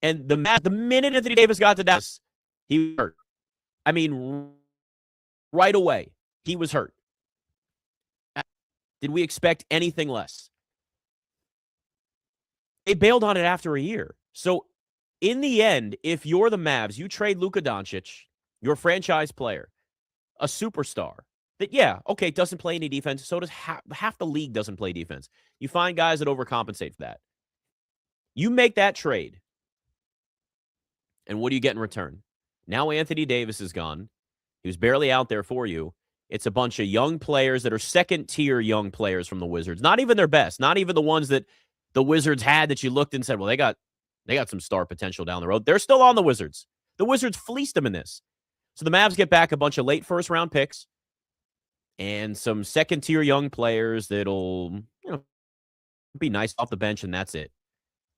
[SPEAKER 1] And the minute Anthony Davis got to Dallas, he was hurt. I mean, right away, he was hurt. Did we expect anything less? They bailed on it after a year. So, in the end, if you're the Mavs, you trade Luka Doncic, your franchise player, a superstar, that, yeah, okay, doesn't play any defense. So does half the league doesn't play defense. You find guys that overcompensate for that. You make that trade. And what do you get in return? Now Anthony Davis is gone. He was barely out there for you. It's a bunch of young players that are second-tier young players from the Wizards. Not even their best. Not even the ones that the Wizards had that you looked and said, well, they got some star potential down the road. They're still on the Wizards. The Wizards fleeced them in this. So the Mavs get back a bunch of late first-round picks and some second-tier young players that'll, be nice off the bench, and that's it.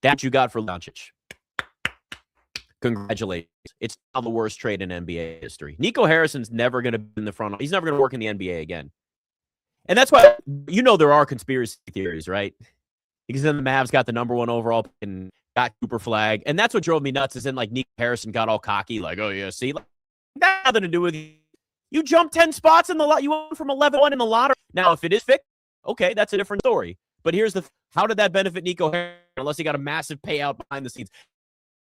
[SPEAKER 1] That's what you got for Doncic. Congratulations. It's now the worst trade in NBA history. Nico Harrison's never going to be in the front. He's never going to work in the NBA again. And that's why, there are conspiracy theories, right? Because then the Mavs got the number 1 overall pick and got Cooper Flag. And that's what drove me nuts, is then, Nico Harrison got all cocky, oh, yeah, see? That had nothing to do with you. You jumped 10 spots in the lot. You went from 11-1 in the lottery. Now, if it is fixed, okay, that's a different story. But here's how did that benefit Nico Harrison unless he got a massive payout behind the scenes?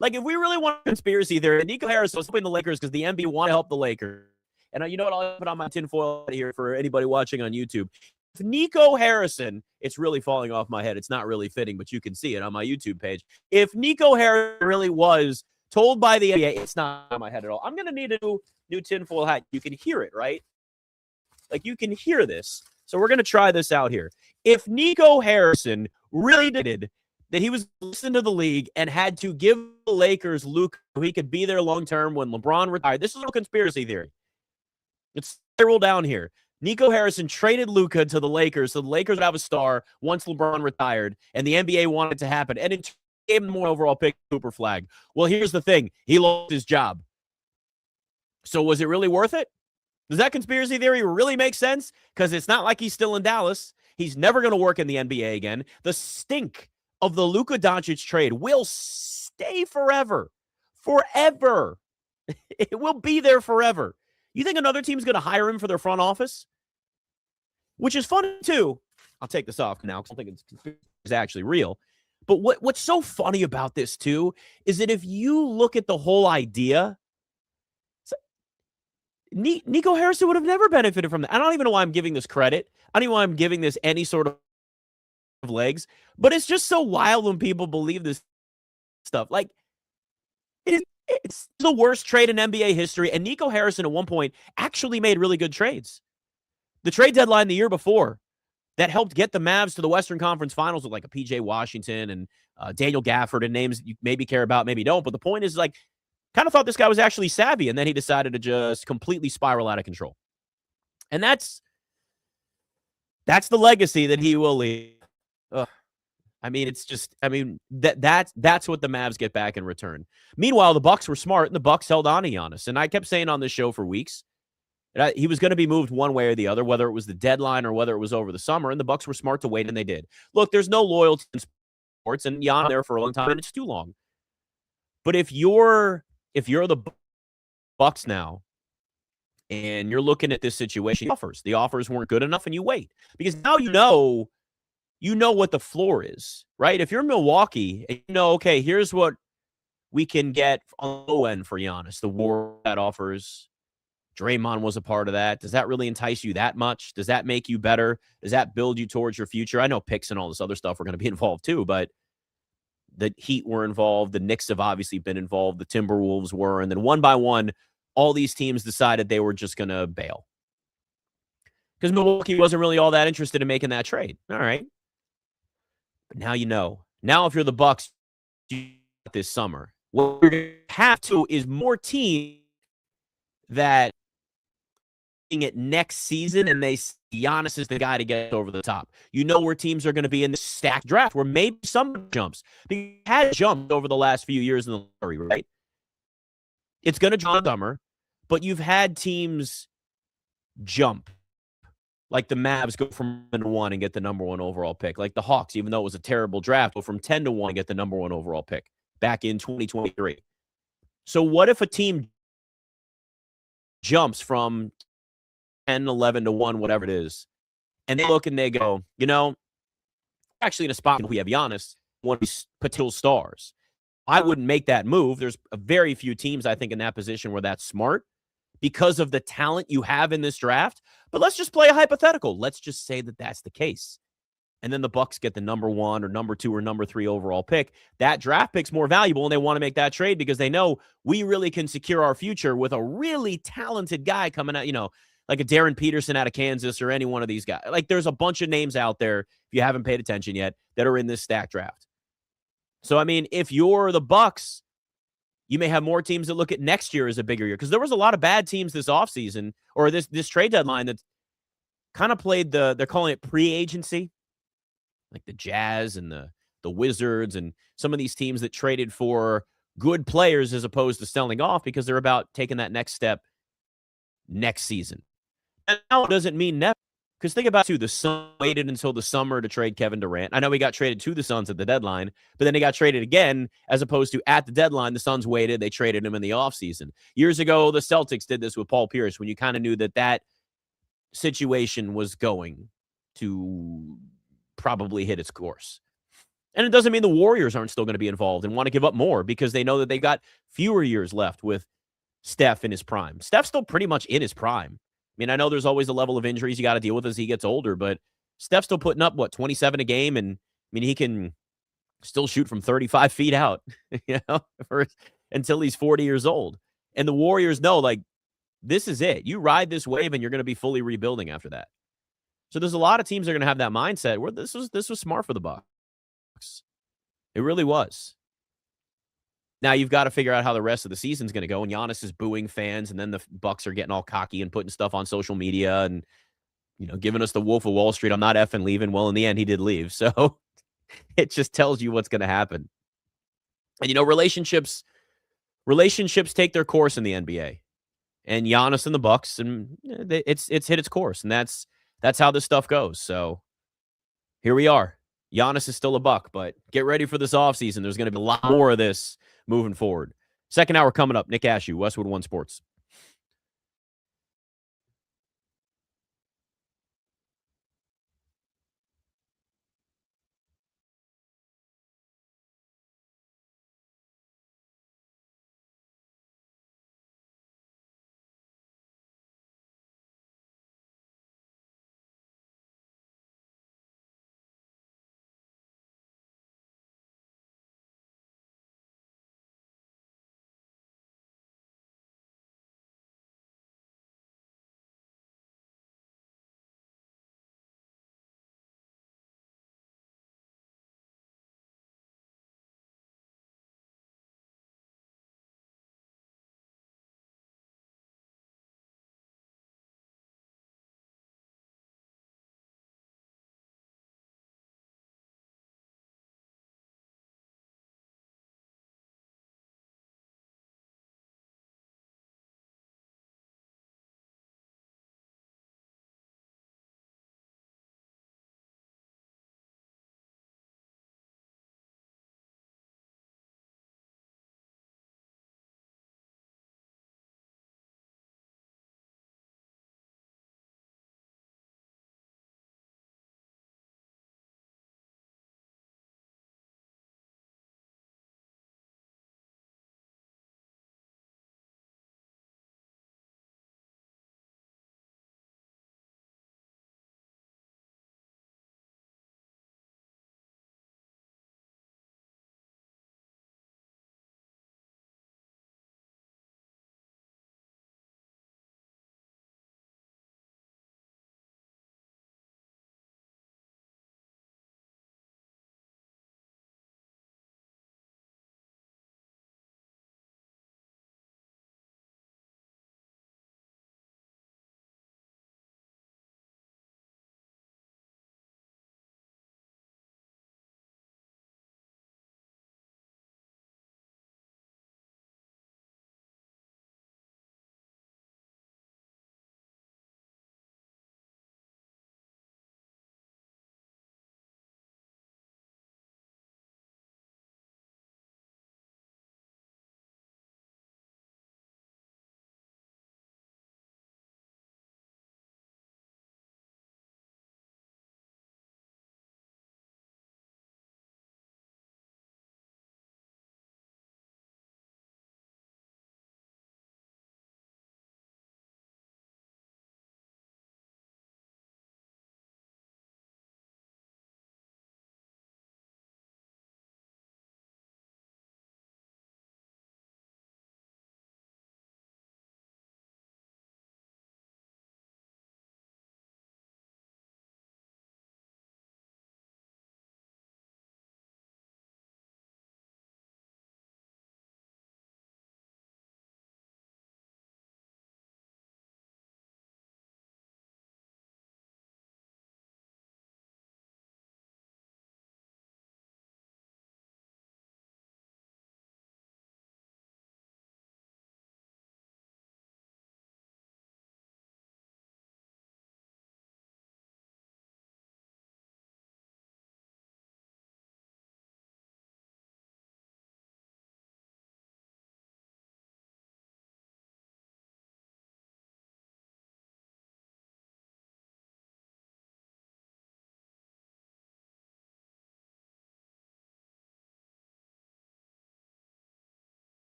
[SPEAKER 1] If we really want a conspiracy theory, Nico Harrison was helping the Lakers because the NBA want to help the Lakers. And you know what? I'll put on my tinfoil here for anybody watching on YouTube. If Nico Harrison, it's really falling off my head. It's not really fitting, but you can see it on my YouTube page. If Nico Harrison really was told by the NBA, it's not on my head at all. I'm going to need a new tinfoil hat. You can hear it, right? You can hear this. So we're going to try this out here. If Nico Harrison really did that, he was listening to the league and had to give the Lakers Luka so he could be there long-term when LeBron retired. This is no conspiracy theory. It's spiral down here. Nico Harrison traded Luka to the Lakers so the Lakers would have a star once LeBron retired, and the NBA wanted it to happen. And it gave him more overall pick, Cooper Flag. Well, here's the thing. He lost his job. So was it really worth it? Does that conspiracy theory really make sense? Because it's not like he's still in Dallas. He's never going to work in the NBA again. The stink of the Luka Doncic trade will stay forever. Forever. It will be there forever. You think another team's going to hire him for their front office? Which is funny, too. I'll take this off now because I don't think it's actually real. But what's so funny about this, too, is that if you look at the whole idea, Nico Harrison would have never benefited from that. I don't even know why I'm giving this credit. I don't even know why I'm giving this any sort of legs. But it's just so wild when people believe this stuff. It's the worst trade in NBA history. And Nico Harrison at one point actually made really good trades. The trade deadline the year before that helped get the Mavs to the Western Conference Finals with a P.J. Washington and Daniel Gafford and names you maybe care about, maybe don't. But the point is, kind of thought this guy was actually savvy, and then he decided to just completely spiral out of control. And that's the legacy that he will leave. That's what the Mavs get back in return. Meanwhile, the Bucks were smart, and the Bucks held on to Giannis. And I kept saying on this show for weeks that he was going to be moved one way or the other, whether it was the deadline or whether it was over the summer, and the Bucks were smart to wait, and they did. Look, there's no loyalty in sports, and Giannis there for a long time, and it's too long. But if you're the Bucks now and you're looking at this situation, the offers weren't good enough, and you wait. Because now you know what the floor is, right? If you're Milwaukee, and okay, here's what we can get on the low end for Giannis. The war that offers, Draymond was a part of that. Does that really entice you that much? Does that make you better? Does that build you towards your future? I know picks and all this other stuff are going to be involved too, but the Heat were involved. The Knicks have obviously been involved. The Timberwolves were. And then one by one, all these teams decided they were just going to bail. Because Milwaukee wasn't really all that interested in making that trade. All right. But now you know. Now if you're the Bucks this summer, what you're going to have to is more teams that it next season and they Giannis is the guy to get over the top. You know where teams are going to be in the stacked draft where maybe some jumps. They had jumped over the last few years in the lottery, right? It's going to jump summer, but you've had teams jump. Like the Mavs go from 1 and get the number 1 overall pick. Like the Hawks, even though it was a terrible draft, go from 10-1 and get the number 1 overall pick back in 2023. So what if a team jumps from 10, 11-1, whatever it is, and they look and they go, actually in a spot where we have Giannis, one of these potential stars. I wouldn't make that move. There's a very few teams, I think, in that position where that's smart because of the talent you have in this draft. But let's just play a hypothetical. Let's just say that that's the case. And then the Bucks get the number 1 or number 2 or number 3 overall pick. That draft pick's more valuable, and they want to make that trade because they know we really can secure our future with a really talented guy coming out, like a Darren Peterson out of Kansas or any one of these guys. Like there's a bunch of names out there, if you haven't paid attention yet, that are in this stack draft. So, I mean, if you're the Bucks, you may have more teams that look at next year as a bigger year because there was a lot of bad teams this offseason or this trade deadline that kind of played they're calling it pre-agency, like the Jazz and the Wizards and some of these teams that traded for good players as opposed to selling off because they're about taking that next step next season. And now it doesn't mean never. Because think about it, too, the Suns waited until the summer to trade Kevin Durant. I know he got traded to the Suns at the deadline, but then he got traded again as opposed to at the deadline. The Suns waited. They traded him in the offseason. Years ago, the Celtics did this with Paul Pierce when you kind of knew that situation was going to probably hit its course. And it doesn't mean the Warriors aren't still going to be involved and want to give up more because they know that they've got fewer years left with Steph in his prime. Steph's still pretty much in his prime. I mean, I know there's always a level of injuries you got to deal with as he gets older, but Steph's still putting up, 27 a game? And, I mean, he can still shoot from 35 feet out, until he's 40 years old. And the Warriors know, like, this is it. You ride this wave and you're going to be fully rebuilding after that. So there's a lot of teams that are going to have that mindset where this was smart for the Bucks. It really was. Now you've got to figure out how the rest of the season's going to go. And Giannis is booing fans, and then the Bucks are getting all cocky and putting stuff on social media and giving us the Wolf of Wall Street. I'm not effing leaving. Well, in the end, he did leave, so it just tells you what's going to happen. And relationships take their course in the NBA, and Giannis and the Bucks, and it's hit its course, and that's how this stuff goes. So here we are. Giannis is still a Buck, but get ready for this offseason. There's going to be a lot more of this moving forward. Second hour coming up. Nick Ashew, Westwood One Sports.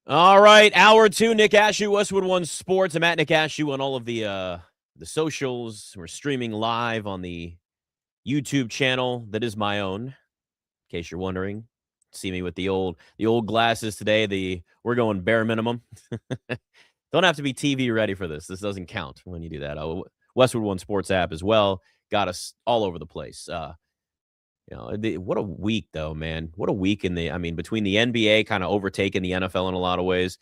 [SPEAKER 1] All right, hour two, Nick Ashew, Westwood One Sports. I'm at Nick Ashew on all of the socials. We're streaming live on the YouTube channel that is my own, in case you're wondering. See me with the old glasses today. We're going bare minimum. Don't have to be TV ready for this. This doesn't count when you do that. Westwood One Sports app as well got us all over the place. What a week though, man. What a week between the NBA kind of overtaking the NFL in a lot of ways.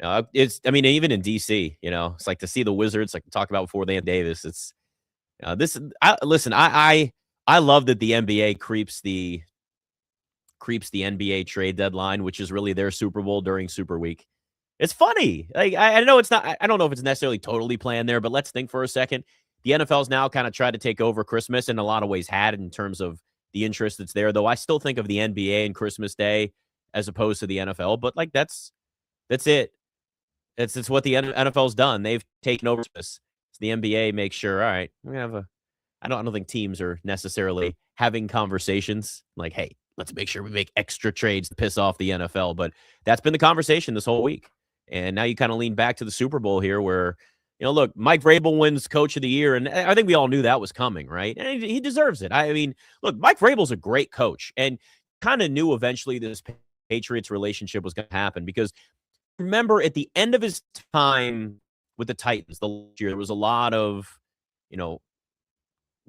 [SPEAKER 1] Even in DC, it's like to see the Wizards, like we talked about before, they Davis. It's I love that the NBA creeps the NBA trade deadline, which is really their Super Bowl during Super Week. It's funny. Like I know it's not. I don't know if it's necessarily totally planned there, but let's think for a second. The NFL's now kind of tried to take over Christmas, in a lot of ways had in terms of the interest that's there. Though I still think of the NBA and Christmas Day as opposed to the NFL. But like that's it. It's what the NFL's done. They've taken over this. So the NBA makes sure. All right, we're gonna have a. I don't think teams are necessarily having conversations like, hey, let's make sure we make extra trades to piss off the NFL. But that's been the conversation this whole week. And now you kind of lean back to the Super Bowl here where, look, Mike Vrabel wins Coach of the Year. And I think we all knew that was coming, right? And he deserves it. I mean, look, Mike Vrabel's a great coach and kind of knew eventually this Patriots relationship was going to happen because remember at the end of his time with the Titans the last year, there was a lot of,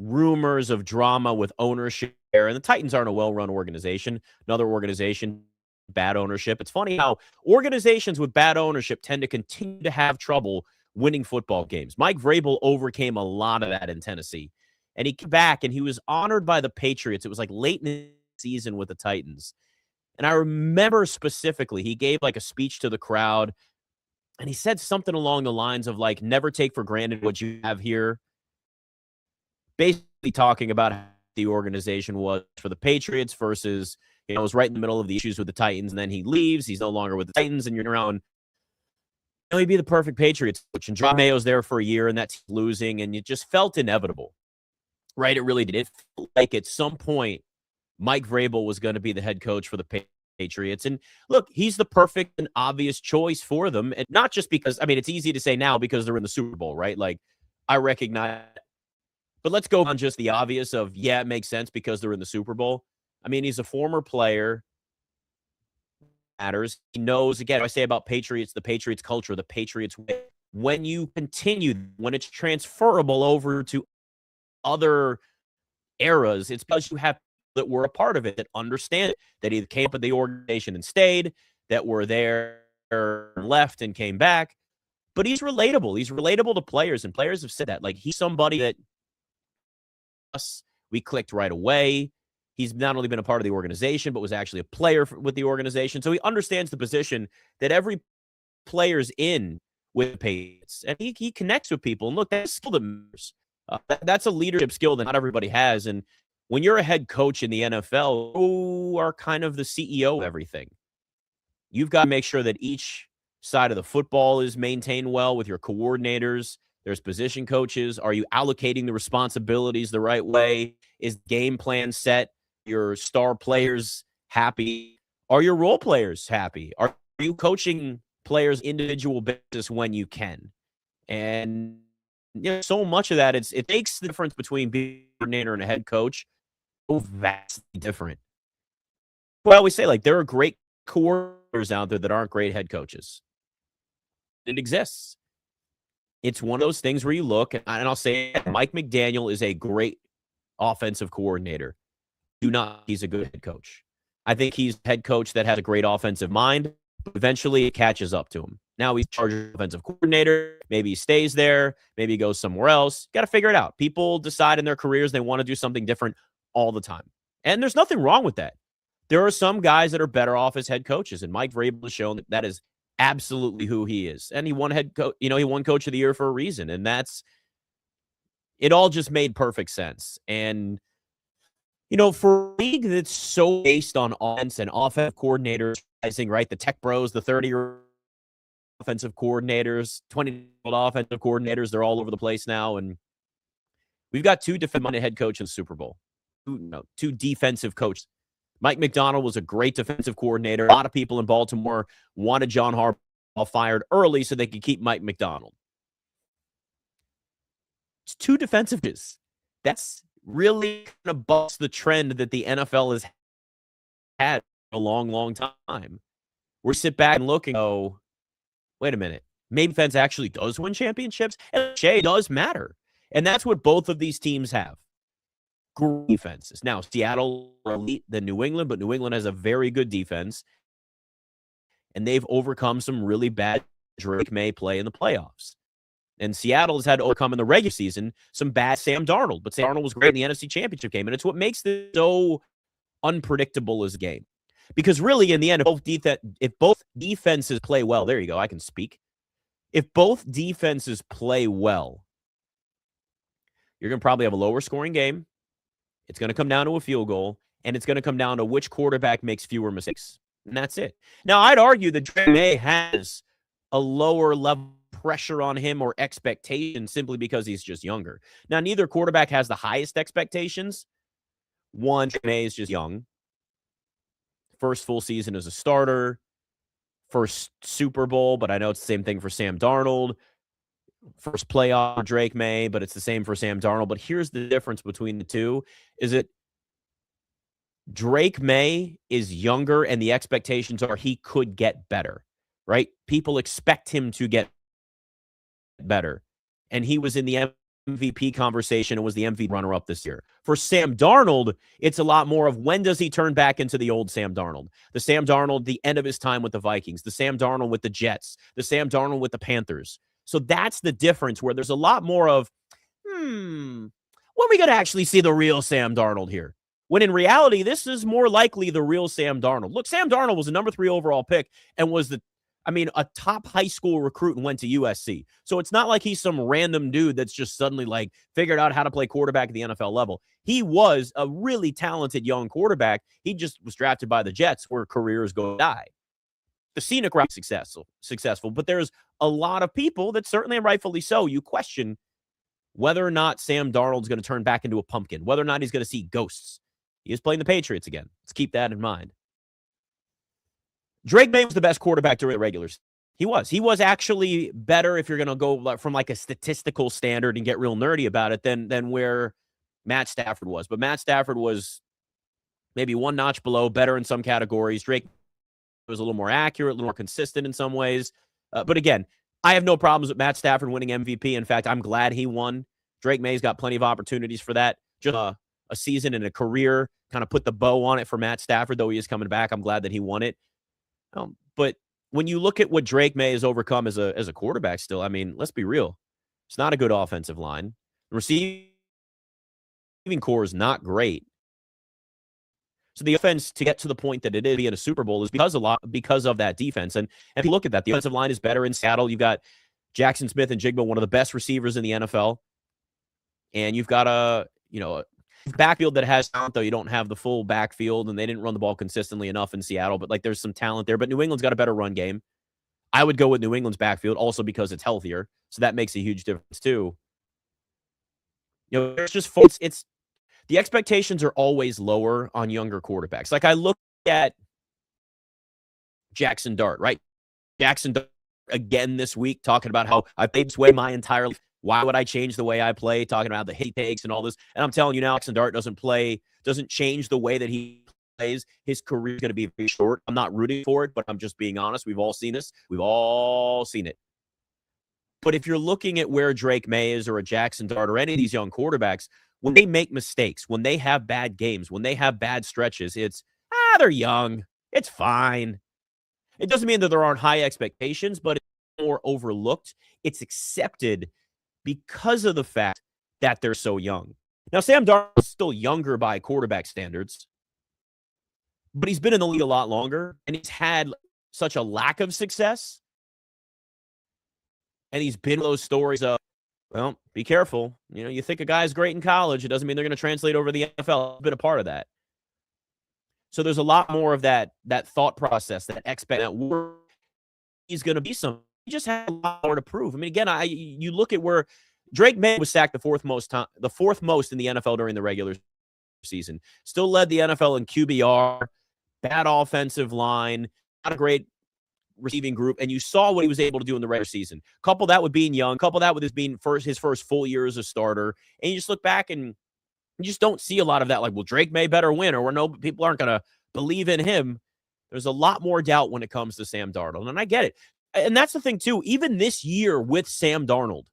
[SPEAKER 1] rumors of drama with ownership there. And the Titans aren't a well-run organization. Another organization, bad ownership. It's funny how organizations with bad ownership tend to continue to have trouble winning football games. Mike Vrabel overcame a lot of that in Tennessee. And he came back and he was honored by the Patriots. It was like late in the season with the Titans. And I remember specifically, he gave like a speech to the crowd. And he said something along the lines of like, never take for granted what you have here. Basically talking about how the organization was for the Patriots versus, it was right in the middle of the issues with the Titans. And then he leaves. He's no longer with the Titans. And you're around, he'd be the perfect Patriots coach. And John Mayo's there for a year and that's losing. And it just felt inevitable, right? It really did. It felt like at some point, Mike Vrabel was going to be the head coach for the Patriots. And look, he's the perfect and obvious choice for them. And not just because, it's easy to say now because they're in the Super Bowl, right? Like, I recognize. But let's go on just the obvious of, yeah, it makes sense because they're in the Super Bowl. He's a former player. Matters. He knows, again, I say about Patriots, the Patriots culture, the Patriots way. When you continue, when it's transferable over to other eras, it's because you have that were a part of it, that understand it, that either came up with the organization and stayed, that were there, left and came back. But he's relatable. He's relatable to players, and players have said that. Like, he's somebody that we clicked right away. He's not only been a part of the organization, but was actually a player with the organization. So he understands the position that every player's in with the Patriots. And he connects with people. And look, that's a skill that matters. That's a leadership skill that not everybody has. And when you're a head coach in the NFL, you are kind of the CEO of everything. You've got to make sure that each side of the football is maintained well with your coordinators. There's position coaches. Are you allocating the responsibilities the right way? Is game plan set? Your star players happy? Are your role players happy? Are you coaching players individual basis when you can? And so much of that, it makes the difference between being a coordinator and a head coach so vastly different. Well, I always say, like, there are great coordinators out there that aren't great head coaches. It exists. It's one of those things where you look, and I'll say Mike McDaniel is a great offensive coordinator. He's a good head coach. I think he's a head coach that has a great offensive mind, but eventually it catches up to him. Now he's charged as offensive coordinator. Maybe he stays there. Maybe he goes somewhere else. Got to figure it out. People decide in their careers they want to do something different all the time. And there's nothing wrong with that. There are some guys that are better off as head coaches, and Mike Vrabel has shown that is absolutely who he is. And he won head coach, he won Coach of the Year for a reason. And it all just made perfect sense. And, for a league that's so based on offense and offensive coordinators, right? The tech bros, the 30-year offensive coordinators, 20-year-old offensive coordinators, they're all over the place now. And we've got two defensive-minded head coaches in the Super Bowl, two defensive coaches. Mike Macdonald was a great defensive coordinator. A lot of people in Baltimore wanted John Harbaugh fired early so they could keep Mike Macdonald. It's 2 defensives. That's really kind of busts the trend that the NFL has had for a long, long time. We sit back and look and go, wait a minute, maybe defense actually does win championships, and Shea does matter. And that's what both of these teams have. Great defenses. Now, Seattle are elite than New England, but New England has a very good defense, and they've overcome some really bad Drake May play in the playoffs. And Seattle has had to overcome in the regular season some bad Sam Darnold, but Sam Darnold was great in the NFC Championship game, and it's what makes this so unpredictable as a game. Because really, in the end, if both defenses play well, there you go, I can speak. If both defenses play well, you're going to probably have a lower scoring game. It's going to come down to a field goal, and it's going to come down to which quarterback makes fewer mistakes. And that's it. Now, I'd argue that Drake May has a lower level pressure on him or expectation simply because he's just younger. Now, neither quarterback has the highest expectations. One, Drake May is just young. First full season as a starter. First Super Bowl, but I know it's the same thing for Sam Darnold. First playoff for Drake May, but it's the same for Sam Darnold. But here's the difference between the two, is that Drake May is younger and the expectations are he could get better, right? People expect him to get better. And he was in the MVP conversation and was the MVP runner-up this year. For Sam Darnold, it's a lot more of when does he turn back into the old Sam Darnold? The Sam Darnold, the end of his time with the Vikings, the Sam Darnold with the Jets, the Sam Darnold with the Panthers. So that's the difference where there's a lot more of, when are we going to actually see the real Sam Darnold here? When in reality, this is more likely the real Sam Darnold. Look, Sam Darnold was a number 3 overall pick and was a top high school recruit and went to USC. So it's not like he's some random dude that's just suddenly like figured out how to play quarterback at the NFL level. He was a really talented young quarterback. He just was drafted by the Jets where careers go die. The scenic route successful, but there's a lot of people that certainly and rightfully so, you question whether or not Sam Darnold's going to turn back into a pumpkin, whether or not he's going to see ghosts. He is playing the Patriots again. Let's keep that in mind. Drake May was the best quarterback during the regulars. He was actually better if you're going to go from like a statistical standard and get real nerdy about it than where Matt Stafford was. But Matt Stafford was maybe one notch below, better in some categories. Drake was a little more accurate, a little more consistent in some ways. But again, I have no problems with Matt Stafford winning MVP. In fact, I'm glad he won. Drake May's got plenty of opportunities for that. Just a season and a career kind of put the bow on it for Matt Stafford, though he is coming back. I'm glad that he won it. But when you look at what Drake May has overcome as a quarterback still, I mean, let's be real. It's not a good offensive line. The receiving core is not great. So the offense to get to the point that it is being a Super Bowl is because of that defense. And if you look at that, the offensive line is better in Seattle. You've got Jackson Smith and Jigba, one of the best receivers in the NFL. And you've got a backfield that has talent, though you don't have the full backfield, and they didn't run the ball consistently enough in Seattle. But like, there's some talent there. But New England's got a better run game. I would go with New England's backfield also because it's healthier. So that makes a huge difference too. It's just it's the expectations are always lower on younger quarterbacks. Like I look at Jackson Dart, right? Jackson Dart again this week talking about how I played this way my entire life. Why would I change the way I play? Talking about the hit he takes and all this. And I'm telling you now, Jackson Dart doesn't change the way that he plays. His career is going to be very short. I'm not rooting for it, but I'm just being honest. We've all seen this. We've all seen it. But if you're looking at where Drake May is or a Jackson Dart or any of these young quarterbacks, when they make mistakes, when they have bad games, when they have bad stretches, it's, they're young. It's fine. It doesn't mean that there aren't high expectations, but it's more overlooked. It's accepted because of the fact that they're so young. Now, Sam Darnold is still younger by quarterback standards, but he's been in the league a lot longer, and he's had such a lack of success. And he's been those stories of, well, be careful. You think a guy's great in college. It doesn't mean they're going to translate over to the NFL. I've been a part of that. So there's a lot more of that thought process, that he's going to be something. He just had a lot more to prove. I mean, again, you look at where Drake May was sacked the fourth most in the NFL during the regular season. Still led the NFL in QBR, bad offensive line, not a great receiving group, and you saw what he was able to do in the regular season. Couple that with being young, couple that with his first full year as a starter, and you just look back and you just don't see a lot of that. Like, well, Drake may better win, or no, people aren't going to believe in him. There's a lot more doubt when it comes to Sam Darnold, and I get it. And that's the thing too. Even this year with Sam Darnold,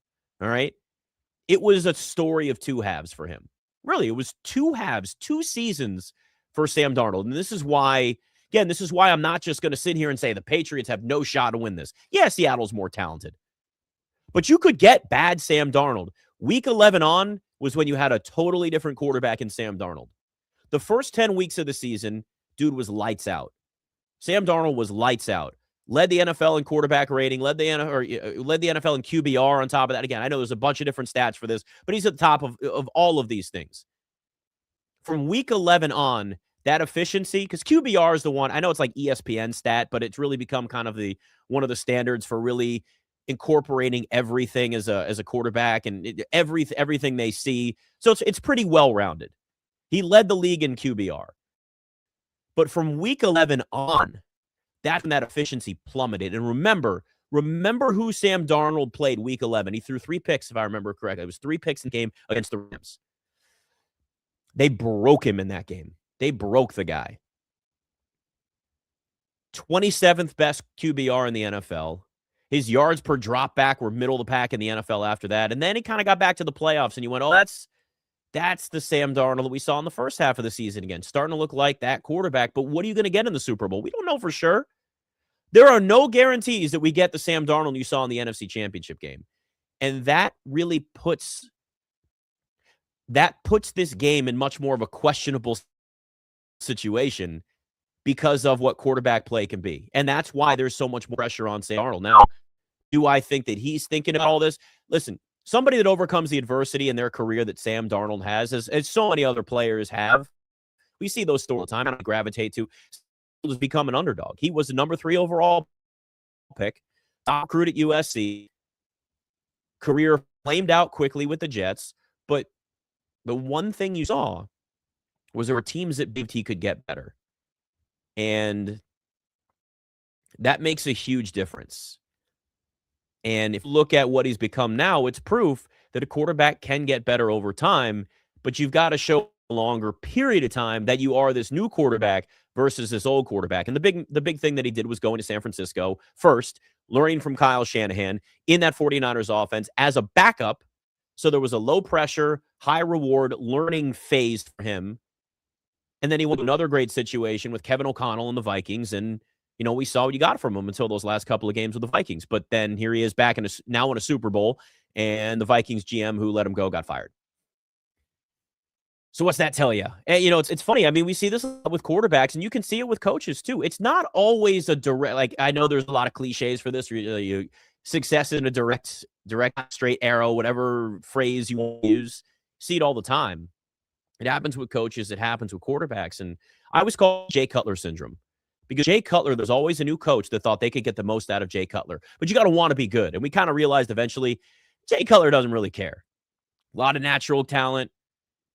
[SPEAKER 1] all right, it was a story of two halves for him. Really, it was two halves, 2 seasons for Sam Darnold, and this is why. Again, this is why I'm not just going to sit here and say the Patriots have no shot to win this. Yeah, Seattle's more talented. But you could get bad Sam Darnold. Week 11 on was when you had a totally different quarterback in Sam Darnold. The first 10 weeks of the season, dude was lights out. Sam Darnold was lights out. Led the NFL in quarterback rating, led the NFL in QBR on top of that. Again, I know there's a bunch of different stats for this, but he's at the top of all of these things. From week 11 on, that efficiency, because QBR is the one, I know it's like ESPN stat, but it's really become kind of one of the standards for really incorporating everything as a quarterback and everything they see. So it's pretty well-rounded. He led the league in QBR. But from week 11 on, that's when that efficiency plummeted. And remember who Sam Darnold played week 11. He threw 3 picks, if I remember correctly. It was 3 picks in the game against the Rams. They broke him in that game. They broke the guy. 27th best QBR in the NFL. His yards per drop back were middle of the pack in the NFL after that. And then he kind of got back to the playoffs, and you went, oh, that's the Sam Darnold that we saw in the first half of the season again. Starting to look like that quarterback. But what are you going to get in the Super Bowl? We don't know for sure. There are no guarantees that we get the Sam Darnold you saw in the NFC Championship game. And that really puts this game in much more of a questionable situation because of what quarterback play can be. And that's why there's so much more pressure on Sam Darnold. Now, do I think that he's thinking about all this? Listen, somebody that overcomes the adversity in their career that Sam Darnold has, as so many other players have, we see those stories all the time. I don't gravitate to. Has become an underdog. He was the number 3 overall pick, top recruit at USC, career flamed out quickly with the Jets. But the one thing you saw was there were teams that believed he could get better. And that makes a huge difference. And if you look at what he's become now, it's proof that a quarterback can get better over time, but you've got to show a longer period of time that you are this new quarterback versus this old quarterback. And the big thing that he did was going to San Francisco first, learning from Kyle Shanahan in that 49ers offense as a backup. So there was a low pressure, high reward learning phase for him. And then he went to another great situation with Kevin O'Connell and the Vikings. And, we saw what you got from him until those last couple of games with the Vikings. But then here he is back now in a Super Bowl, and the Vikings GM who let him go got fired. So what's that tell you? And, it's funny. I mean, we see this with quarterbacks, and you can see it with coaches too. It's not always a direct, I know there's a lot of cliches for this. Success in a direct straight arrow, whatever phrase you want to use. See it all the time. It happens with coaches. It happens with quarterbacks. And I always call it Jay Cutler syndrome. Because Jay Cutler, there's always a new coach that thought they could get the most out of Jay Cutler. But you got to want to be good. And we kind of realized eventually Jay Cutler doesn't really care. A lot of natural talent,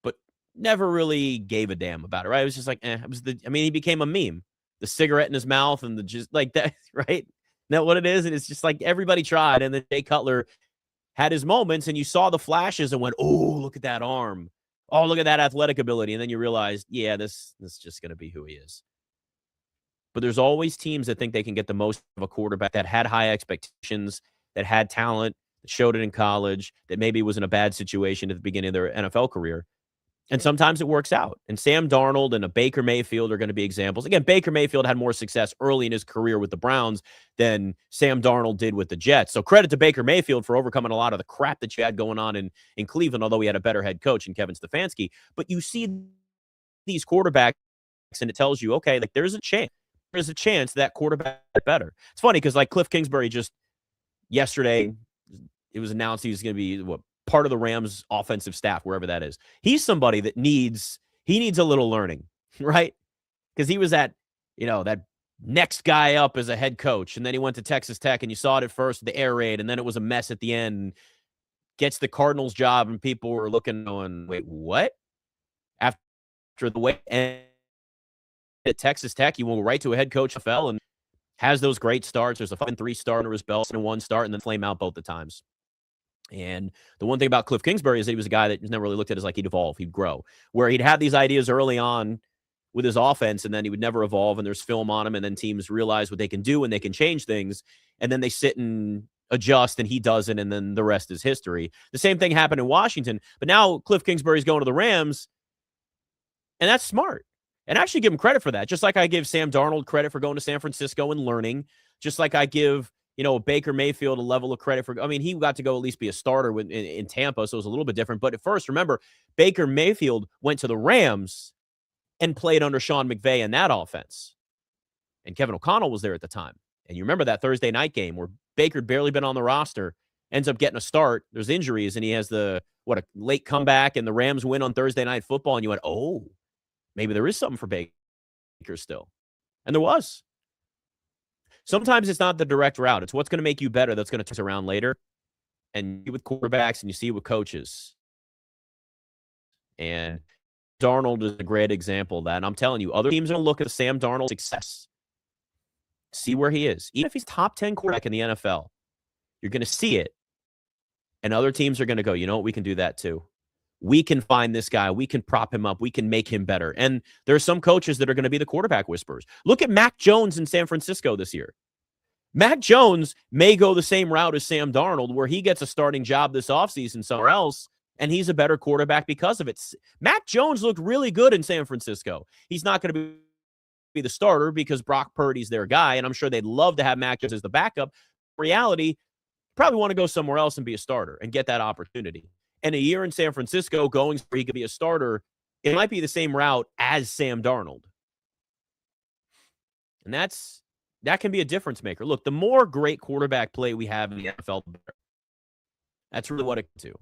[SPEAKER 1] but never really gave a damn about it, right? It was just like, he became a meme. The cigarette in his mouth and just like that, right? Isn't that what it is? And it's just like everybody tried. And then Jay Cutler had his moments, and you saw the flashes and went, oh, look at that arm. Oh, look at that athletic ability. And then you realize, yeah, this is just going to be who he is. But there's always teams that think they can get the most of a quarterback that had high expectations, that had talent, that showed it in college, that maybe was in a bad situation at the beginning of their NFL career. And sometimes it works out. And Sam Darnold and a Baker Mayfield are going to be examples. Again, Baker Mayfield had more success early in his career with the Browns than Sam Darnold did with the Jets. So credit to Baker Mayfield for overcoming a lot of the crap that you had going on in Cleveland, although he had a better head coach in Kevin Stefanski. But you see these quarterbacks, and it tells you, okay, like there's a chance. There's a chance that quarterback get better. It's funny because like Cliff Kingsbury just yesterday, it was announced he was going to be part of the Rams offensive staff, wherever that is. He's somebody that needs a little learning, right? Because he was that next guy up as a head coach. And then he went to Texas Tech, and you saw it at first, the air raid, and then it was a mess at the end. Gets the Cardinals job, and people were looking going, wait, what? After the way. And at Texas Tech, he went right to a head coach NFL and has those great starts. There's a 5-3 start under his belt and a 1 start, and then flame out both the times. And the one thing about Cliff Kingsbury is that he was a guy that was never really looked at as like he'd evolve, he'd grow, where he'd have these ideas early on with his offense, and then he would never evolve, and there's film on him, and then teams realize what they can do and they can change things, and then they sit and adjust, and he doesn't, and then the rest is history. The same thing happened in Washington, but now Cliff Kingsbury's going to the Rams, and that's smart. And I actually give him credit for that, just like I give Sam Darnold credit for going to San Francisco and learning, just like I give Baker Mayfield a level of credit for, I mean, he got to go at least be a starter in Tampa, so it was a little bit different. But at first, remember, Baker Mayfield went to the Rams and played under Sean McVay in that offense. And Kevin O'Connell was there at the time. And you remember that Thursday night game where Baker had barely been on the roster, ends up getting a start. There's injuries, and he has a late comeback, and the Rams win on Thursday Night Football, and you went, oh, maybe there is something for Baker still. And there was. Sometimes it's not the direct route. It's what's going to make you better that's going to turn us around later. And you with quarterbacks and you see with coaches. And Darnold is a great example of that. And I'm telling you, other teams are going to look at Sam Darnold's success, see where he is. Even if he's top 10 quarterback in the NFL, you're going to see it. And other teams are going to go, you know what, we can do that too. We can find this guy. We can prop him up. We can make him better. And there are some coaches that are going to be the quarterback whisperers. Look at Mac Jones in San Francisco this year. Mac Jones may go the same route as Sam Darnold, where he gets a starting job this offseason somewhere else, and he's a better quarterback because of it. Mac Jones looked really good in San Francisco. He's not going to be the starter because Brock Purdy's their guy, and I'm sure they'd love to have Mac Jones as the backup. In reality, probably want to go somewhere else and be a starter and get that opportunity. And a year in San Francisco going where he could be a starter, it might be the same route as Sam Darnold. And that can be a difference maker. Look, the more great quarterback play we have in the NFL, the better. That's really what it can do.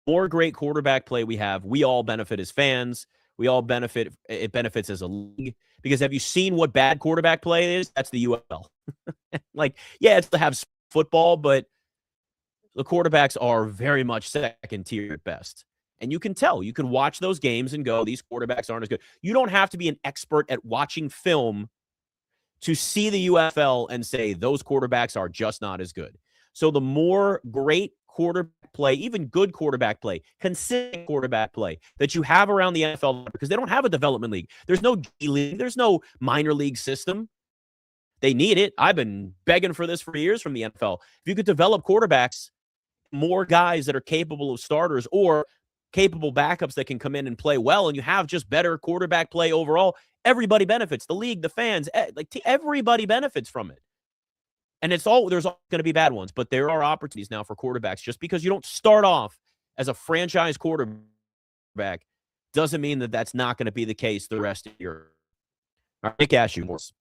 [SPEAKER 1] The more great quarterback play we have, we all benefit as fans. We all benefit. It benefits as a league. Because have you seen what bad quarterback play is? That's the UFL. Yeah, it's to have football, but the quarterbacks are very much second tier at best. And you can tell. You can watch those games and go, these quarterbacks aren't as good. You don't have to be an expert at watching film to see the UFL and say those quarterbacks are just not as good. So the more great quarterback play, even good quarterback play, consistent quarterback play that you have around the NFL, because they don't have a development league. There's no G League. There's no minor league system. They need it. I've been begging for this for years from the NFL. If you could develop quarterbacks, more guys that are capable of starters or capable backups that can come in and play well, and you have just better quarterback play overall, everybody benefits. The league, the fans, everybody benefits from it. And there's going to be bad ones, but there are opportunities now for quarterbacks. Just because you don't start off as a franchise quarterback doesn't mean that that's not going to be the case the rest of the year. All right, Nick Ashew.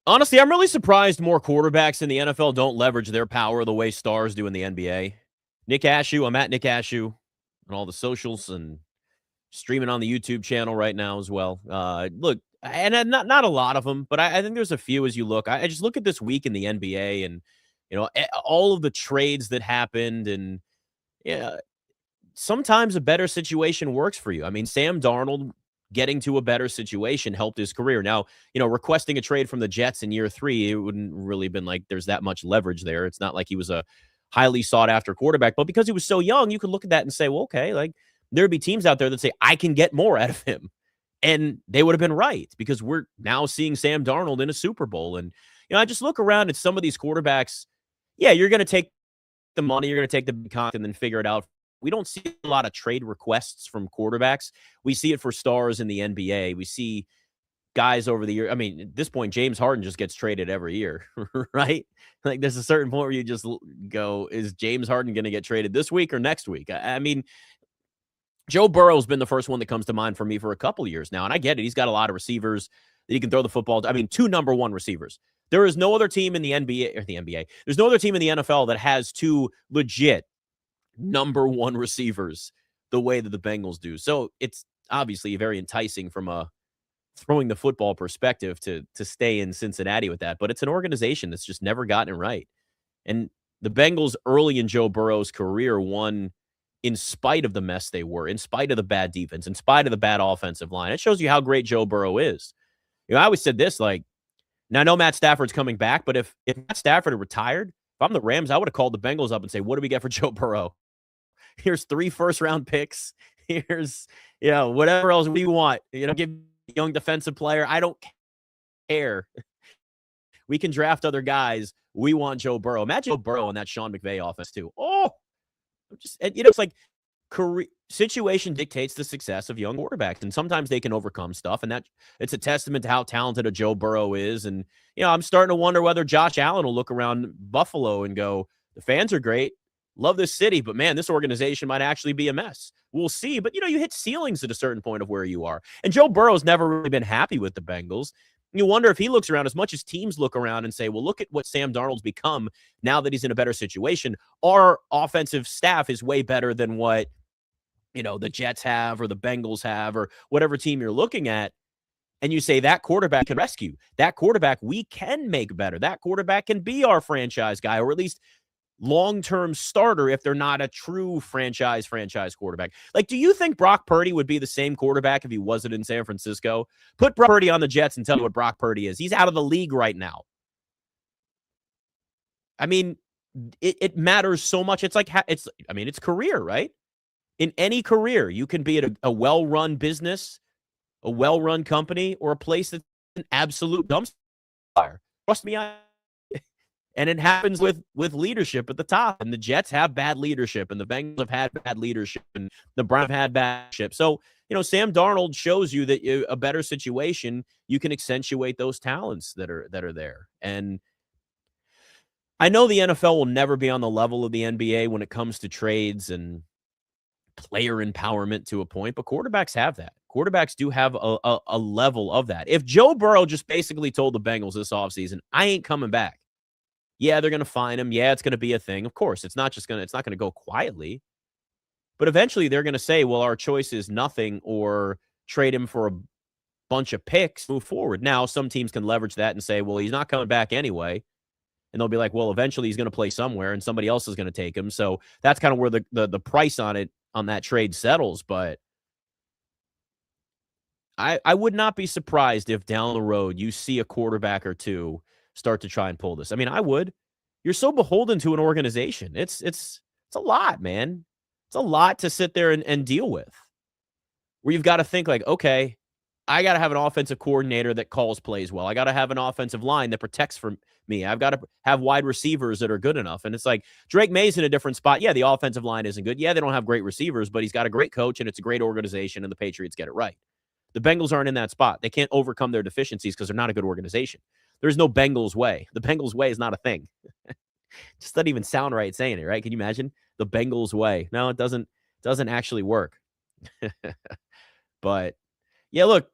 [SPEAKER 1] Honestly, I'm really surprised more quarterbacks in the NFL don't leverage their power the way stars do in the NBA. Nick Ashew, I'm at Nick Ashew on all the socials and streaming on the YouTube channel right now as well. Look, and not a lot of them, but I think there's a few as you look. I just look at this week in the NBA and, all of the trades that happened. And yeah, sometimes a better situation works for you. I mean, Sam Darnold getting to a better situation helped his career. Now, requesting a trade from the Jets in year 3, it wouldn't really have been like there's that much leverage there. It's not like he was a highly sought after quarterback, but because he was so young, you could look at that and say, well, okay, like there'd be teams out there that say, I can get more out of him. And they would have been right because we're now seeing Sam Darnold in a Super Bowl. And, I just look around at some of these quarterbacks. Yeah, you're going to take the money, you're going to take the big contract and then figure it out. We don't see a lot of trade requests from quarterbacks. We see it for stars in the NBA. We see guys over the year. I mean, at this point, James Harden just gets traded every year, right? Like there's a certain point where you just go, is James Harden going to get traded this week or next week? I mean, Joe Burrow's been the first one that comes to mind for me for a couple of years now. And I get it. He's got a lot of receivers that he can throw the football to. I mean, 2 number 1 receivers. There is no other team in the NBA. There's no other team in the NFL that has 2 legit number 1 receivers the way that the Bengals do. So it's obviously very enticing from a throwing the football perspective to stay in Cincinnati with that. But it's an organization that's just never gotten it right. And the Bengals early in Joe Burrow's career won in spite of the mess they were, in spite of the bad defense, in spite of the bad offensive line. It shows you how great Joe Burrow is. I always said this, like, now I know Matt Stafford's coming back, but if Matt Stafford had retired, if I'm the Rams, I would have called the Bengals up and say, what do we get for Joe Burrow? Here's 3 first-round picks. Here's, whatever else we want. Give a young defensive player. I don't care. We can draft other guys. We want Joe Burrow. Imagine Joe Burrow in that Sean McVay offense, too. Oh, it's like career situation dictates the success of young quarterbacks, and sometimes they can overcome stuff, and that it's a testament to how talented a Joe Burrow is. And I'm starting to wonder whether Josh Allen will look around Buffalo and go, the fans are great, love this city, but man, this organization might actually be a mess. We'll see. But you hit ceilings at a certain point of where you are, and Joe Burrow's never really been happy with the Bengals. You wonder if he looks around, as much as teams look around and say, well, look at what Sam Darnold's become now that he's in a better situation. Our offensive staff is way better than what, the Jets have or the Bengals have or whatever team you're looking at. And you say that quarterback can rescue. That quarterback we can make better. That quarterback can be our franchise guy, or at least long-term starter if they're not a true franchise quarterback. Like, do you think Brock Purdy would be the same quarterback if he wasn't in San Francisco? Put Brock Purdy on the Jets and tell me what Brock Purdy is. He's out of the league right now. I mean, it matters so much. It's like, it's career, right? In any career, you can be at a well-run business, a well-run company, or a place that's an absolute dumpster fire. Trust me, and it happens with leadership at the top. And the Jets have bad leadership, and the Bengals have had bad leadership, and the Browns have had bad leadership. So, Sam Darnold shows you that a better situation, you can accentuate those talents that are there. And I know the NFL will never be on the level of the NBA when it comes to trades and player empowerment to a point, but quarterbacks have that. Quarterbacks do have a level of that. If Joe Burrow just basically told the Bengals this offseason, I ain't coming back. Yeah, they're going to fine him. Yeah, it's going to be a thing. Of course, it's not going to go quietly. But eventually they're going to say, well, our choice is nothing, or trade him for a bunch of picks, move forward. Now, some teams can leverage that and say, well, he's not coming back anyway. And they'll be like, well, eventually he's going to play somewhere and somebody else is going to take him. So that's kind of where the price on that trade settles. But I would not be surprised if down the road you see a quarterback or two start to try and pull this. I mean, I would. You're so beholden to an organization. It's a lot, man. It's a lot to sit there and deal with. Where you've got to think like, okay, I got to have an offensive coordinator that calls plays well. I got to have an offensive line that protects for me. I've got to have wide receivers that are good enough. And it's like Drake May's in a different spot. Yeah, the offensive line isn't good. Yeah, they don't have great receivers, but he's got a great coach and it's a great organization, and the Patriots get it right. The Bengals aren't in that spot. They can't overcome their deficiencies because they're not a good organization. There's no Bengals way. The Bengals way is not a thing. Just doesn't even sound right saying it, right? Can you imagine? The Bengals way. No, it doesn't actually work. But yeah, look,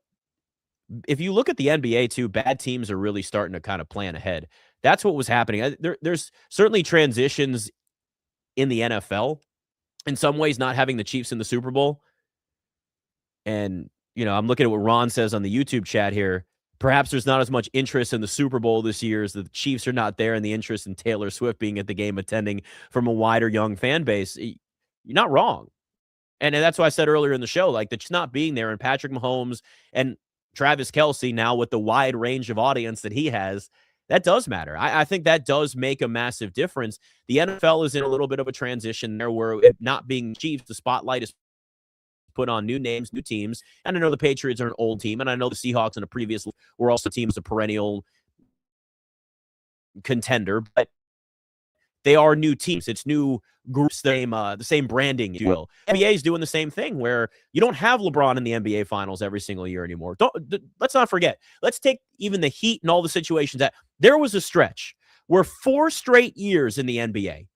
[SPEAKER 1] if you look at the NBA too, bad teams are really starting to kind of plan ahead. That's what was happening. There's certainly transitions in the NFL. In some ways, not having the Chiefs in the Super Bowl. And, I'm looking at what Ron says on the YouTube chat here. Perhaps there's not as much interest in the Super Bowl this year as the Chiefs are not there, and the interest in Taylor Swift being at the game attending from a wider young fan base. You're not wrong. And that's why I said earlier in the show, like, that's not being there, and Patrick Mahomes and Travis Kelce now with the wide range of audience that he has, that does matter. I think that does make a massive difference. The NFL is in a little bit of a transition there where, not being Chiefs, the spotlight is put on new names, new teams. And I know the Patriots are an old team, and I know the Seahawks in a previous were also teams a perennial contender, but they are new teams. It's new groups, the same branding, if you will. NBA is doing the same thing where you don't have LeBron in the NBA Finals every single year anymore. Let's not forget. Let's take even the Heat and all the situations that there was a stretch where 4 straight years in the NBA,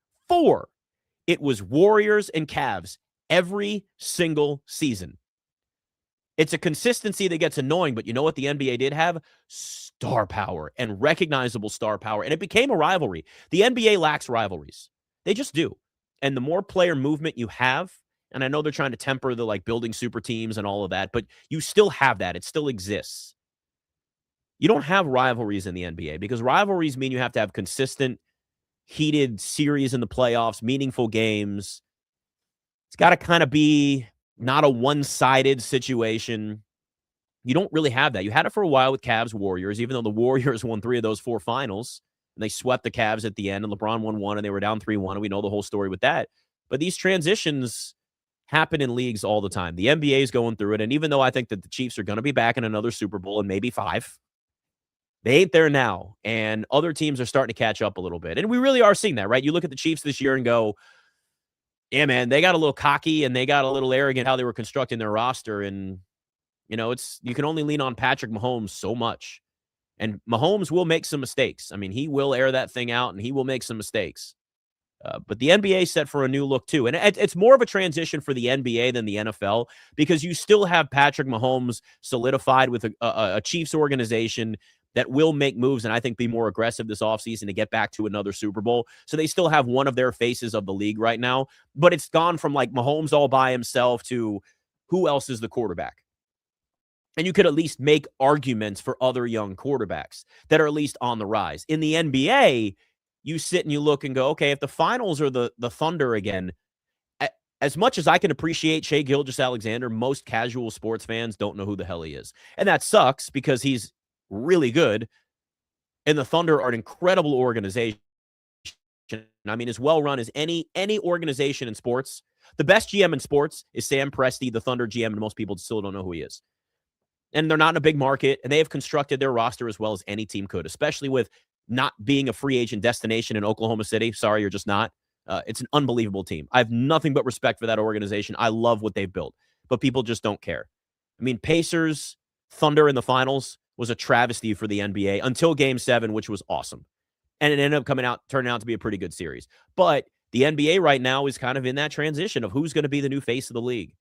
[SPEAKER 1] it was Warriors and Cavs every single season. It's a consistency that gets annoying, but you know what the NBA did have? Star power and recognizable star power, and it became a rivalry. The NBA lacks rivalries. They just do. And the more player movement you have, and I know they're trying to temper the building super teams and all of that, but you still have that. It still exists. You don't have rivalries in the NBA because rivalries mean you have to have consistent, heated series in the playoffs, meaningful games. It's got to kind of be not a one-sided situation. You don't really have that. You had it for a while with Cavs Warriors, even though the Warriors won 3 of those 4 finals, and they swept the Cavs at the end, and LeBron won 1, and they were down 3-1, and we know the whole story with that. But these transitions happen in leagues all the time. The NBA is going through it, and even though I think that the Chiefs are going to be back in another Super Bowl and maybe 5, they ain't there now, and other teams are starting to catch up a little bit. And we really are seeing that, right? You look at the Chiefs this year and go, yeah, man, they got a little cocky and they got a little arrogant how they were constructing their roster. And, you can only lean on Patrick Mahomes so much. And Mahomes will make some mistakes. I mean, he will air that thing out and he will make some mistakes. But the NBA is set for a new look too. And it's more of a transition for the NBA than the NFL because you still have Patrick Mahomes solidified with a Chiefs organization that will make moves and I think be more aggressive this offseason to get back to another Super Bowl. So they still have one of their faces of the league right now, but it's gone from Mahomes all by himself to who else is the quarterback. And you could at least make arguments for other young quarterbacks that are at least on the rise. In the NBA, you sit and you look and go, okay, if the finals are the Thunder again, as much as I can appreciate Shai Gilgeous-Alexander, most casual sports fans don't know who the hell he is. And that sucks because he's really good. And the Thunder are an incredible organization. I mean, as well run as any organization in sports. The best GM in sports is Sam Presti, the Thunder GM, and most people still don't know who he is. And they're not in a big market, and they have constructed their roster as well as any team could, especially with not being a free agent destination in Oklahoma City. Sorry, you're just not. It's an unbelievable team. I have nothing but respect for that organization. I love what they've built, but people just don't care. I mean, Pacers, Thunder in the finals was a travesty for the NBA until Game 7, which was awesome. And it ended up turning out to be a pretty good series. But the NBA right now is kind of in that transition of who's going to be the new face of the league.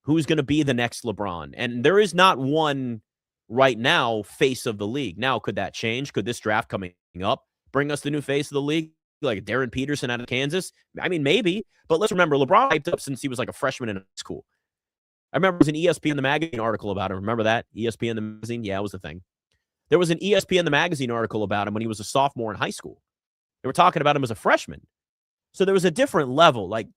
[SPEAKER 1] Who's going to be the next LeBron? And there is not one right now face of the league. Now, could that change? Could this draft coming up bring us the new face of the league? Like Darren Peterson out of Kansas? I mean, maybe. But let's remember, LeBron hyped up since he was like a freshman in high school. I remember there was an ESPN The Magazine article about him. Remember that? ESPN The Magazine? Yeah, it was the thing. There was an ESPN The Magazine article about him when he was a sophomore in high school. They were talking about him as a freshman. So there was a different level. Like,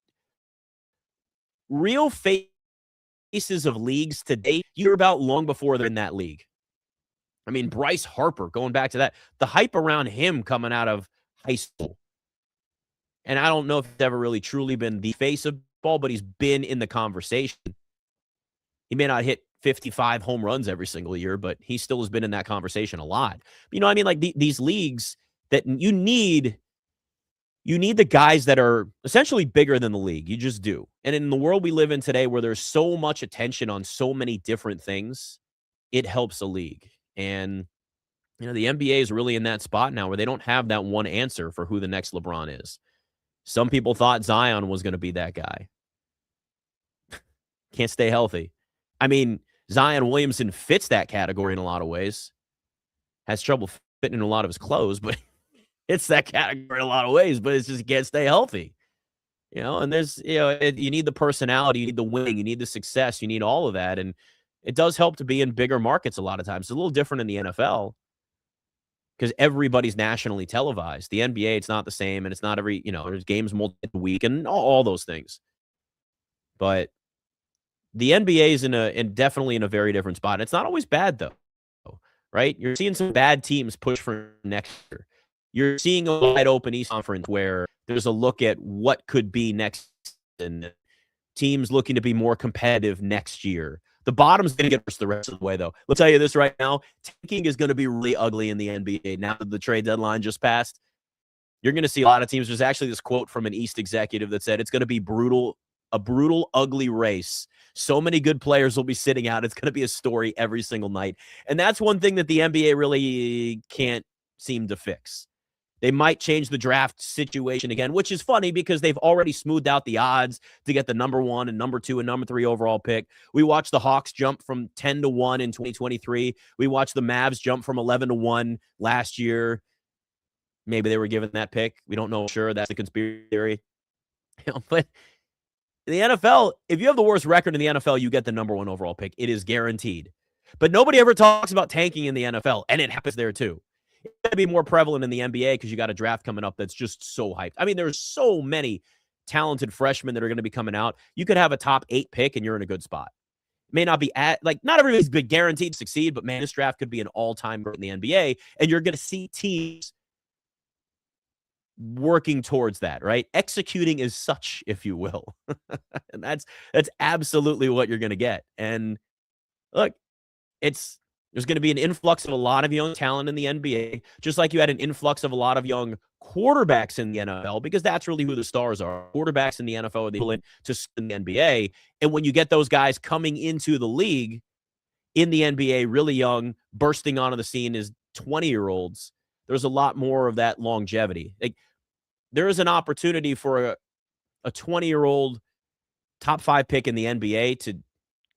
[SPEAKER 1] real faces of leagues today, you hear about long before they're in that league. I mean, Bryce Harper, going back to that, the hype around him coming out of high school. And I don't know if he's ever really truly been the face of ball, but he's been in the conversation. He may not hit 55 home runs every single year, but he still has been in that conversation a lot. You know what I mean? Like these leagues that you need the guys that are essentially bigger than the league. You just do. And in the world we live in today where there's so much attention on so many different things, it helps a league. And, the NBA is really in that spot now where they don't have that one answer for who the next LeBron is. Some people thought Zion was going to be that guy. Can't stay healthy. I mean, Zion Williamson fits that category in a lot of ways. Has trouble fitting in a lot of his clothes, but it's that category in a lot of ways, but it's just he can't stay healthy. And there's, you need the personality, you need the winning, you need the success, you need all of that. And it does help to be in bigger markets a lot of times. It's a little different in the NFL because everybody's nationally televised. The NBA, it's not the same. And it's not there's games multiple week and all those things. But the NBA is definitely in a very different spot. It's not always bad, though, right? You're seeing some bad teams push for next year. You're seeing a wide open East Conference where there's a look at what could be next and teams looking to be more competitive next year. The bottom's going to get worse the rest of the way, though. Let's tell you this right now. Tanking is going to be really ugly in the NBA now that the trade deadline just passed. You're going to see a lot of teams. There's actually this quote from an East executive that said it's going to be a brutal, ugly race. So many good players will be sitting out. It's going to be a story every single night. And that's one thing that the NBA really can't seem to fix. They might change the draft situation again, which is funny because they've already smoothed out the odds to get the number 1 and number 2 and number 3 overall pick. We watched the Hawks jump from 10-1 in 2023. We watched the Mavs jump from 11-1 last year. Maybe they were given that pick. We don't know. Sure, that's a conspiracy theory. But in the NFL, if you have the worst record in the NFL, you get the number 1 overall pick. It is guaranteed. But nobody ever talks about tanking in the NFL, and it happens there too. It's going to be more prevalent in the NBA because you got a draft coming up that's just so hyped. I mean, there's so many talented freshmen that are going to be coming out. You could have a top 8 pick and you're in a good spot. It may not be not everybody's been guaranteed to succeed, but man, this draft could be an all-time great in the NBA, and you're going to see teams working towards that, right? Executing as such, if you will. And that's absolutely what you're going to get. And look, there's going to be an influx of a lot of young talent in the NBA, just like you had an influx of a lot of young quarterbacks in the NFL, because that's really who the stars are. Quarterbacks in the NFL are the equivalent to in the NBA. And when you get those guys coming into the league in the NBA really young, bursting onto the scene as 20-year-olds, there's a lot more of that longevity. Like, there is an opportunity for a 20-year-old top 5 pick in the NBA to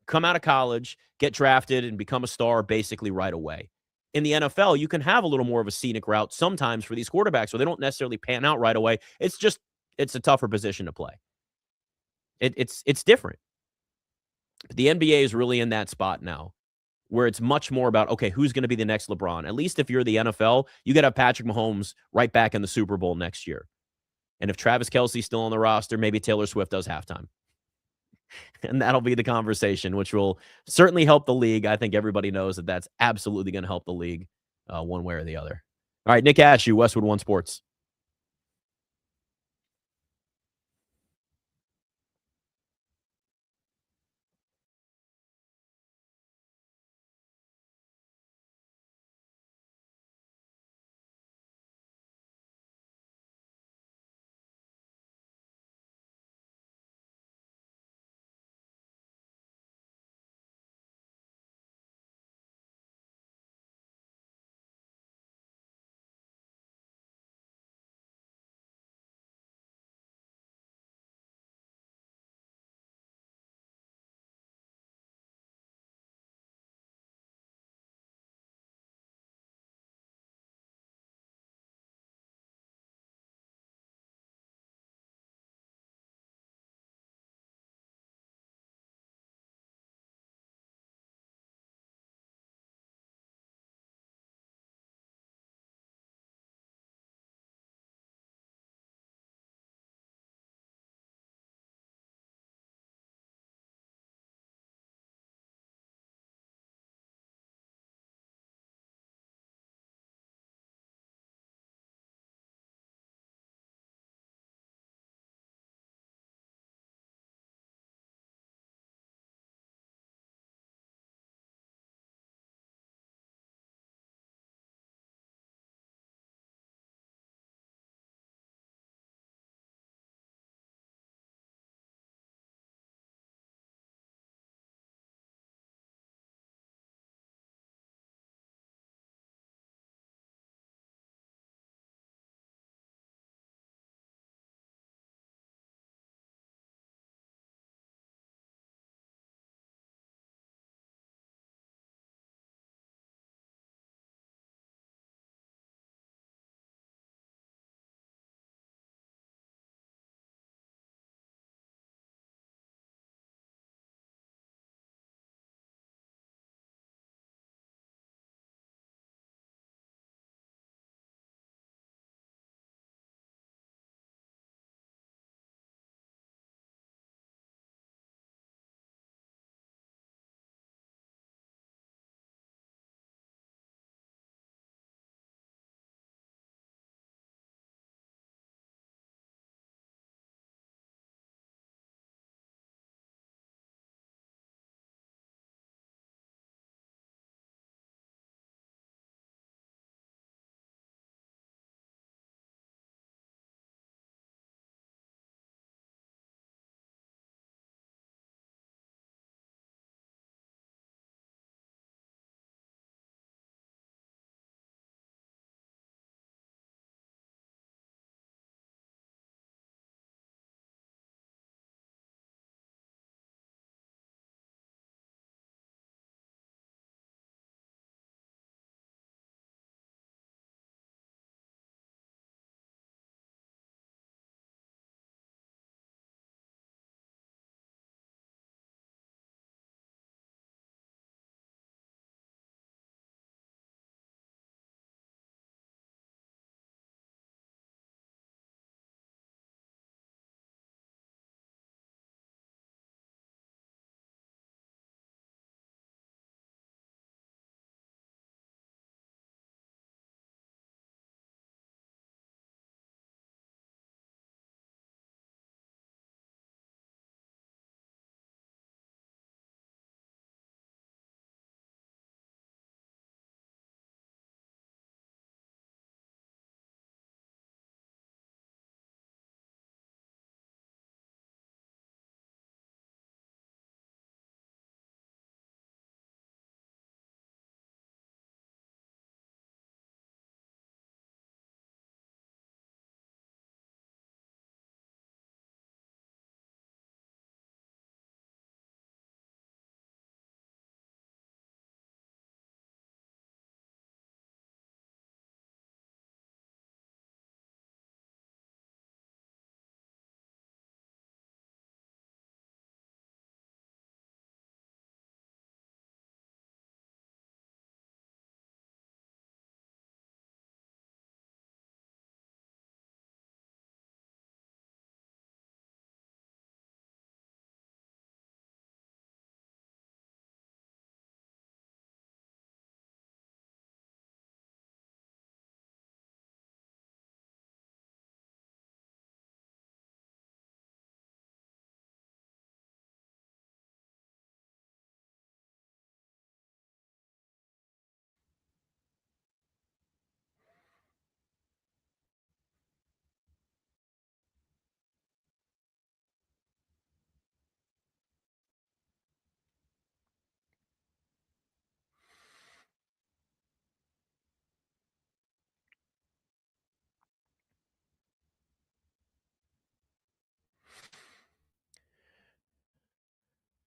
[SPEAKER 1] come out of college, get drafted, and become a star basically right away. In the NFL, you can have a little more of a scenic route sometimes for these quarterbacks, so they don't necessarily pan out right away. It's a tougher position to play. It's different. But the NBA is really in that spot now where it's much more about, okay, who's going to be the next LeBron? At least if you're the NFL, you got to have Patrick Mahomes right back in the Super Bowl next year. And if Travis Kelce's still on the roster, maybe Taylor Swift does halftime. And that'll be the conversation, which will certainly help the league. I think everybody knows that that's absolutely going to help the league one way or the other. All right, Nick Ashew, Westwood One Sports.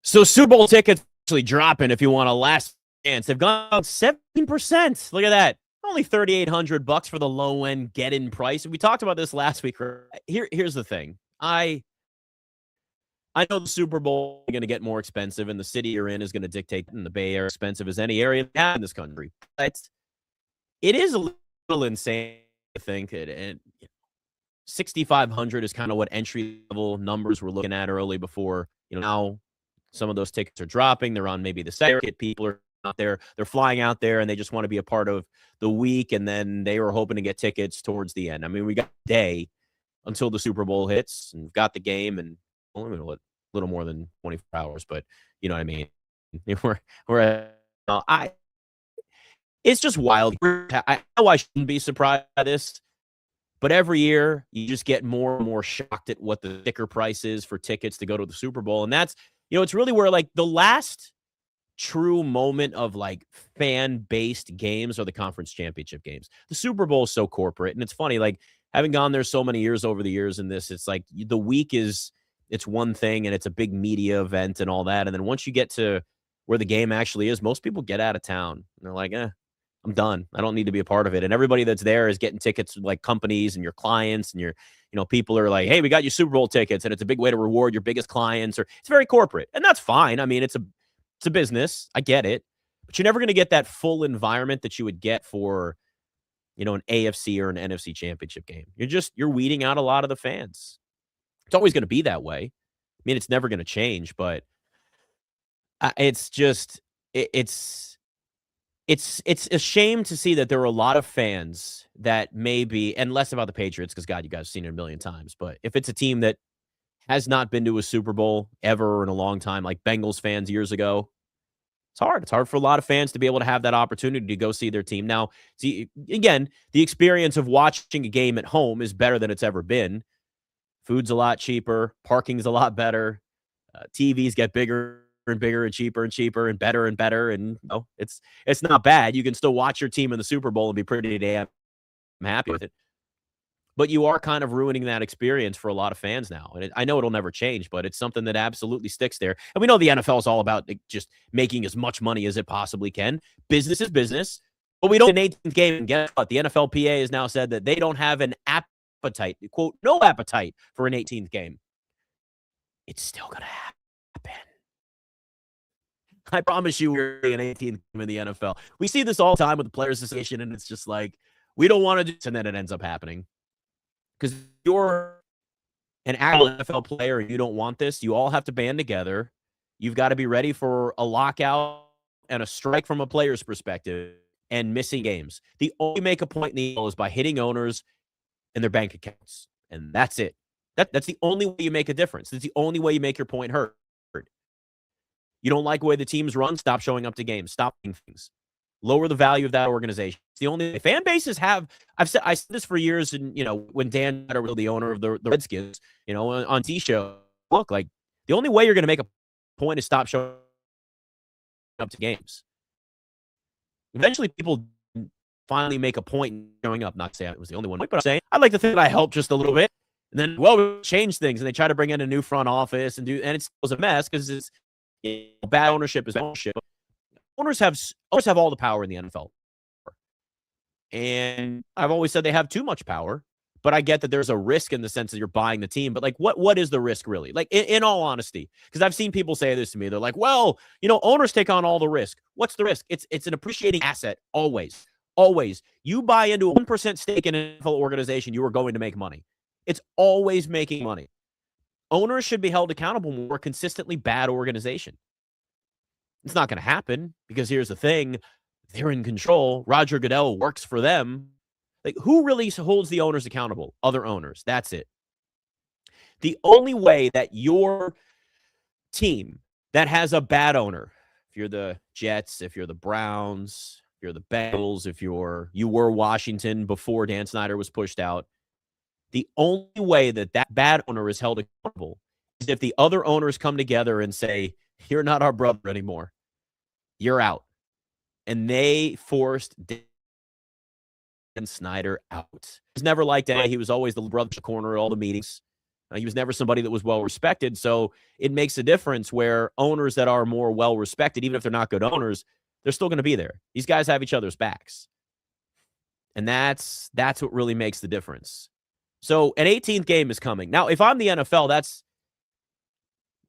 [SPEAKER 1] So Super Bowl tickets actually dropping if you want a last chance. They've gone up 17%. Look at that. Only $3,800 for the low end get-in price. We talked about this last week. Here's the thing. I know the Super Bowl is going to get more expensive, and the city you're in is going to dictate, and the Bay Area is expensive as any area in this country. But it is a little insane to think that, and 6,500 is kind of what entry level numbers we're looking at early before. Now some of those tickets are dropping. They're on maybe the circuit. People are out there. They're flying out there, and they just want to be a part of the week. And then they were hoping to get tickets towards the end. I mean, we got a day until the Super Bowl hits, and we've got the game, and only a little more than 24 hours. But you know what I mean. It's just wild. I know I shouldn't be surprised by this, but every year you just get more and more shocked at what the sticker price is for tickets to go to the Super Bowl. And that's, it's really where like the last true moment of like fan-based games are the conference championship games. The Super Bowl is so corporate. And it's funny, like having gone there so many years over the years in this, it's like the week it's one thing and it's a big media event and all that. And then once you get to where the game actually is, most people get out of town. And they're like, I'm done. I don't need to be a part of it. And everybody that's there is getting tickets like companies and your clients and people are like, hey, we got you Super Bowl tickets. And it's a big way to reward your biggest clients, or it's very corporate. And that's fine. I mean, it's a business. I get it. But you're never going to get that full environment that you would get for, an AFC or an NFC championship game. You're weeding out a lot of the fans. It's always going to be that way. I mean, it's never going to change, but it's a shame to see that there are a lot of fans that maybe, and less about the Patriots, because God, you guys have seen it a million times, but if it's a team that has not been to a Super Bowl ever in a long time, like Bengals fans years ago, it's hard. It's hard for a lot of fans to be able to have that opportunity to go see their team. Now, see, again, the experience of watching a game at home is better than it's ever been. Food's a lot cheaper. Parking's a lot better. TVs get bigger and bigger and cheaper and better. And it's not bad. You can still watch your team in the Super Bowl and be pretty damn happy with it. But you are kind of ruining that experience for a lot of fans now. And I know it'll never change, but it's something that absolutely sticks there. And we know the NFL is all about just making as much money as it possibly can. Business is business. But we don't an 18th game. And guess what? The NFLPA has now said that they don't have an appetite, quote, no appetite for an 18th game. It's still going to happen. I promise you we're an 18th game in the NFL. We see this all the time with the Players Association, and it's just like, we don't want to do this, and then it ends up happening. Because you're an actual NFL player and you don't want this, you all have to band together. You've got to be ready for a lockout and a strike from a player's perspective and missing games. The only make a point in the NFL is by hitting owners and their bank accounts. And that's it. That's the only way you make a difference. That's the only way you make your point heard. You don't like the way the teams run? Stop showing up to games. Stop doing things. Lower the value of that organization. It's the only fan bases have. I said this for years, and when Dan Snyder was the owner of the Redskins, on T show. Look, like the only way you're going to make a point is stop showing up to games. Eventually, people finally make a point in showing up. Not saying it was the only one, but I'm saying I'd like to think that I helped just a little bit. And then, we change things, and they try to bring in a new front office and it was a mess because it's bad ownership is ownership. Owners have all the power in the NFL. And I've always said they have too much power, but I get that there's a risk in the sense that you're buying the team. But like, what is the risk really? Like, in all honesty, because I've seen people say this to me. They're like, well, owners take on all the risk. What's the risk? It's an appreciating asset. Always. You buy into a 1% stake in an NFL organization, you are going to make money. It's always making money. Owners should be held accountable for a consistently bad organization. It's not going to happen because here's the thing. They're in control. Roger Goodell works for them. Like, who really holds the owners accountable? Other owners. That's it. The only way that your team that has a bad owner, if you're the Jets, if you're the Browns, if you're the Bengals, if you were Washington before Dan Snyder was pushed out, the only way that bad owner is held accountable is if the other owners come together and say, you're not our brother anymore. You're out. And they forced Dan Snyder out. He was never like that. He was always the brother in the corner at all the meetings. He was never somebody that was well respected. So it makes a difference where owners that are more well respected, even if they're not good owners, they're still going to be there. These guys have each other's backs. And that's what really makes the difference. So an 18th game is coming. Now, if I'm the NFL, that's,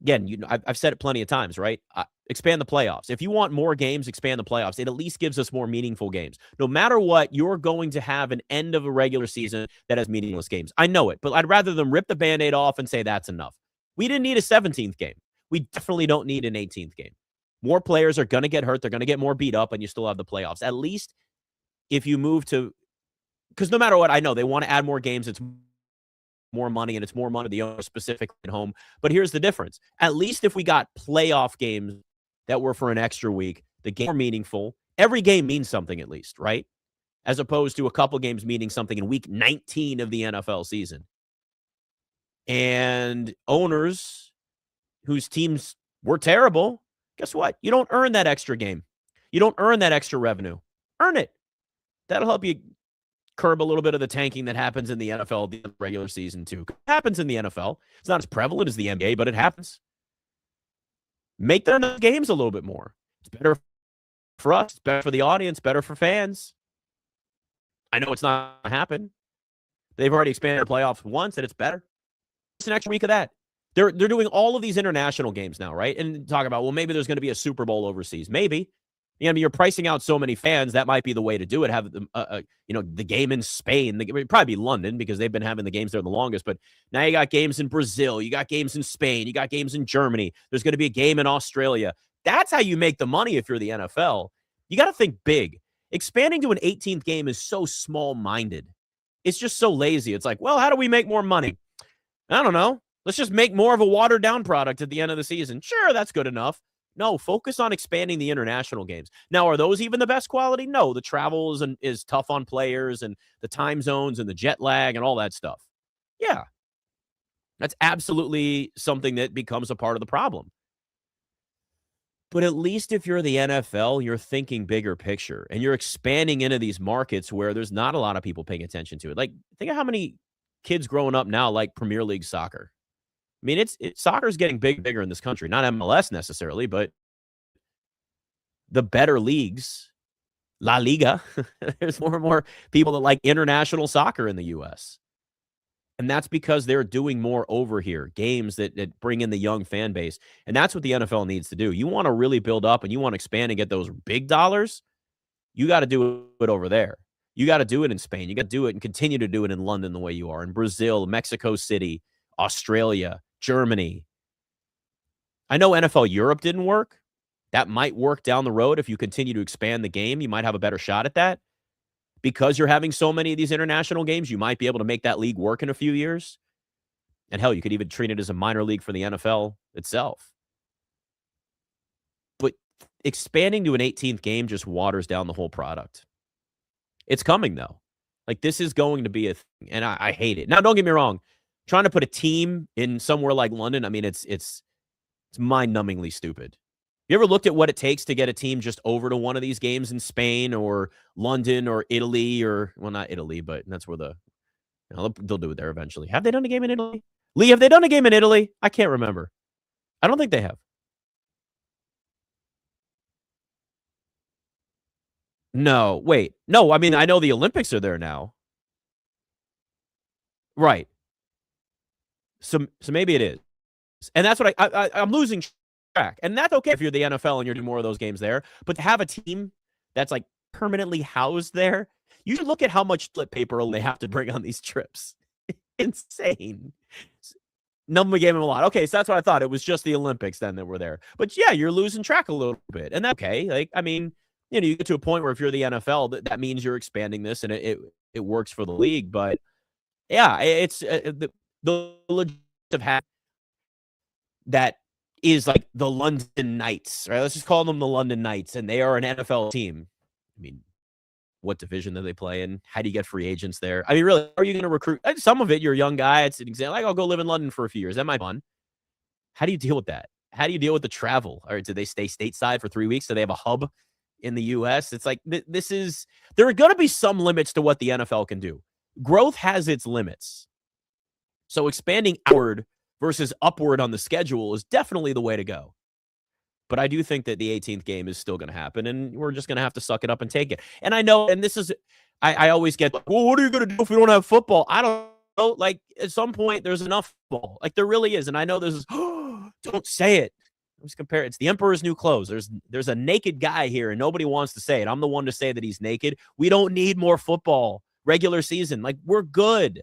[SPEAKER 1] again, I've said it plenty of times, right? Expand the playoffs. If you want more games, expand the playoffs. It at least gives us more meaningful games. No matter what, you're going to have an end of a regular season that has meaningless games. I know it, but I'd rather them rip the Band-Aid off and say that's enough. We didn't need a 17th game. We definitely don't need an 18th game. More players are going to get hurt. They're going to get more beat up, and you still have the playoffs. At least if you move to, because no matter what, I know they want to add more games. It's more money, and it's more money to the owner specifically at home. But here's the difference. At least if we got playoff games that were for an extra week, the game more meaningful. Every game means something at least, right? As opposed to a couple games meaning something in week 19 of the NFL season. And owners whose teams were terrible, guess what? You don't earn that extra game. You don't earn that extra revenue. Earn it. That'll help you curb a little bit of the tanking that happens in the NFL the regular season too. It happens in the NFL. It's not as prevalent as the NBA, but it happens. Make their games a little bit more. It's better for us, it's better for the audience, better for fans. I know it's not going to happen. They've already expanded their playoffs once, and it's better. It's an extra week of that. They're doing all of these international games now, right? And talk about, well, maybe there's going to be a Super Bowl overseas. Maybe. I mean, you're pricing out so many fans. That might be the way to do it. Have the game in Spain. It would probably be London because they've been having the games there the longest. But now you got games in Brazil. You got games in Spain. You got games in Germany. There's going to be a game in Australia. That's how you make the money if you're the NFL. You got to think big. Expanding to an 18th game is so small-minded. It's just so lazy. It's like, well, how do we make more money? I don't know. Let's just make more of a watered-down product at the end of the season. Sure, that's good enough. No, focus on expanding the international games. Now, are those even the best quality? No, the travel is tough on players and the time zones and the jet lag and all that stuff. Yeah, that's absolutely something that becomes a part of the problem. But at least if you're the NFL, you're thinking bigger picture and you're expanding into these markets where there's not a lot of people paying attention to it. Like, think of how many kids growing up now like Premier League soccer. I mean, soccer's getting bigger in this country. Not MLS necessarily, but the better leagues, La Liga, there's more and more people that like international soccer in the U.S. And that's because they're doing more over here, games that bring in the young fan base. And that's what the NFL needs to do. You want to really build up and you want to expand and get those big dollars, you got to do it over there. You got to do it in Spain. You got to do it and continue to do it in London the way you are, in Brazil, Mexico City, Australia, Germany. I know NFL Europe didn't work. That might work down the road if you continue to expand the game. You might have a better shot at that. Because you're having so many of these international games, you might be able to make that league work in a few years. And hell, you could even treat it as a minor league for the NFL itself. But expanding to an 18th game just waters down the whole product. It's coming, though. Like, this is going to be a thing, and I hate it. Now, don't get me wrong. Trying to put a team in somewhere like London, I mean, it's mind-numbingly stupid. You ever looked at what it takes to get a team just over to one of these games in Spain or London or Italy or, well, not Italy, but that's where they'll do it there eventually. Have they done a game in Italy? Lee, have they done a game in Italy? I can't remember. I don't think they have. No, wait. No, I mean, I know the Olympics are there now. Right. So maybe it is. And that's what I'm losing track. And that's okay if you're the NFL and you're doing more of those games there. But to have a team that's like permanently housed there, you should look at how much split paper they have to bring on these trips. Insane. Number gave him a lot. Okay, so that's what I thought. It was just the Olympics then that were there. But yeah, you're losing track a little bit. And that's okay. Like, I mean, you get to a point where if you're the NFL, that means you're expanding this and it works for the league. But yeah, it's the legit of having that is like the London Knights, right? Let's just call them the London Knights, and they are an NFL team. I mean, what division do they play in? How do you get free agents there? I mean, really, are you going to recruit? Some of it, you're a young guy. It's an example. Like, I'll go live in London for a few years. That might be fun. How do you deal with that? How do you deal with the travel? Or do they stay stateside for 3 weeks? Do they have a hub in the U.S.? It's like, there are going to be some limits to what the NFL can do. Growth has its limits. So expanding outward versus upward on the schedule is definitely the way to go. But I do think that the 18th game is still going to happen, and we're just going to have to suck it up and take it. And I know, and this is, I always get, like, well, what are you going to do if we don't have football? I don't know. Like, at some point, there's enough football. Like, there really is. And I know this is, don't say it. Let's compare. It's the Emperor's New Clothes. There's a naked guy here, and nobody wants to say it. I'm the one to say that he's naked. We don't need more football. Regular season. Like, we're good.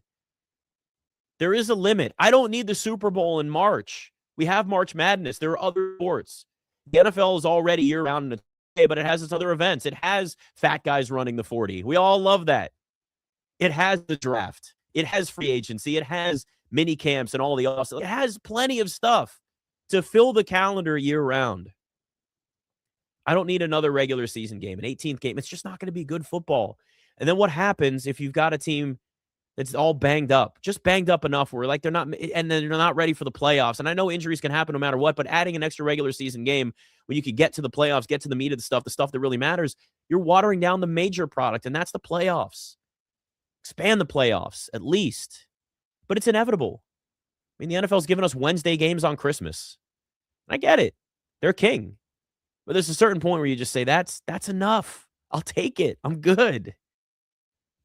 [SPEAKER 1] There is a limit. I don't need the Super Bowl in March. We have March Madness. There are other sports. The NFL is already year-round in a day, but it has its other events. It has fat guys running the 40. We all love that. It has the draft. It has free agency. It has mini camps and all the awesome. It has plenty of stuff to fill the calendar year-round. I don't need another regular season game, an 18th game. It's just not going to be good football. And then what happens if you've got a team that's all banged up, just banged up enough where like they're not, and then they're not ready for the playoffs. And I know injuries can happen no matter what, but adding an extra regular season game when you could get to the playoffs, get to the meat of the stuff that really matters, you're watering down the major product, and that's the playoffs. Expand the playoffs at least, but it's inevitable. I mean, the NFL's given us Wednesday games on Christmas. I get it. They're king. But there's a certain point where you just say, that's enough. I'll take it. I'm good.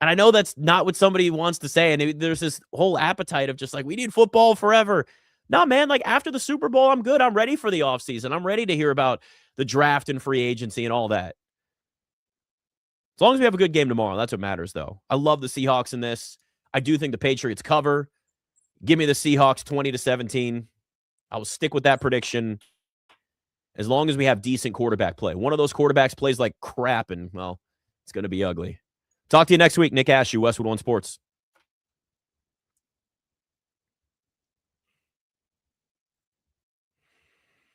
[SPEAKER 1] And I know that's not what somebody wants to say. And there's this whole appetite of just like, we need football forever. No, man, like after the Super Bowl, I'm good. I'm ready for the offseason. I'm ready to hear about the draft and free agency and all that. As long as we have a good game tomorrow, that's what matters, though. I love the Seahawks in this. I do think the Patriots cover. Give me the Seahawks 20-17. I will stick with that prediction as long as we have decent quarterback play. One of those quarterbacks plays like crap, and, well, it's going to be ugly. Talk to you next week. Nick Ashew, Westwood One Sports.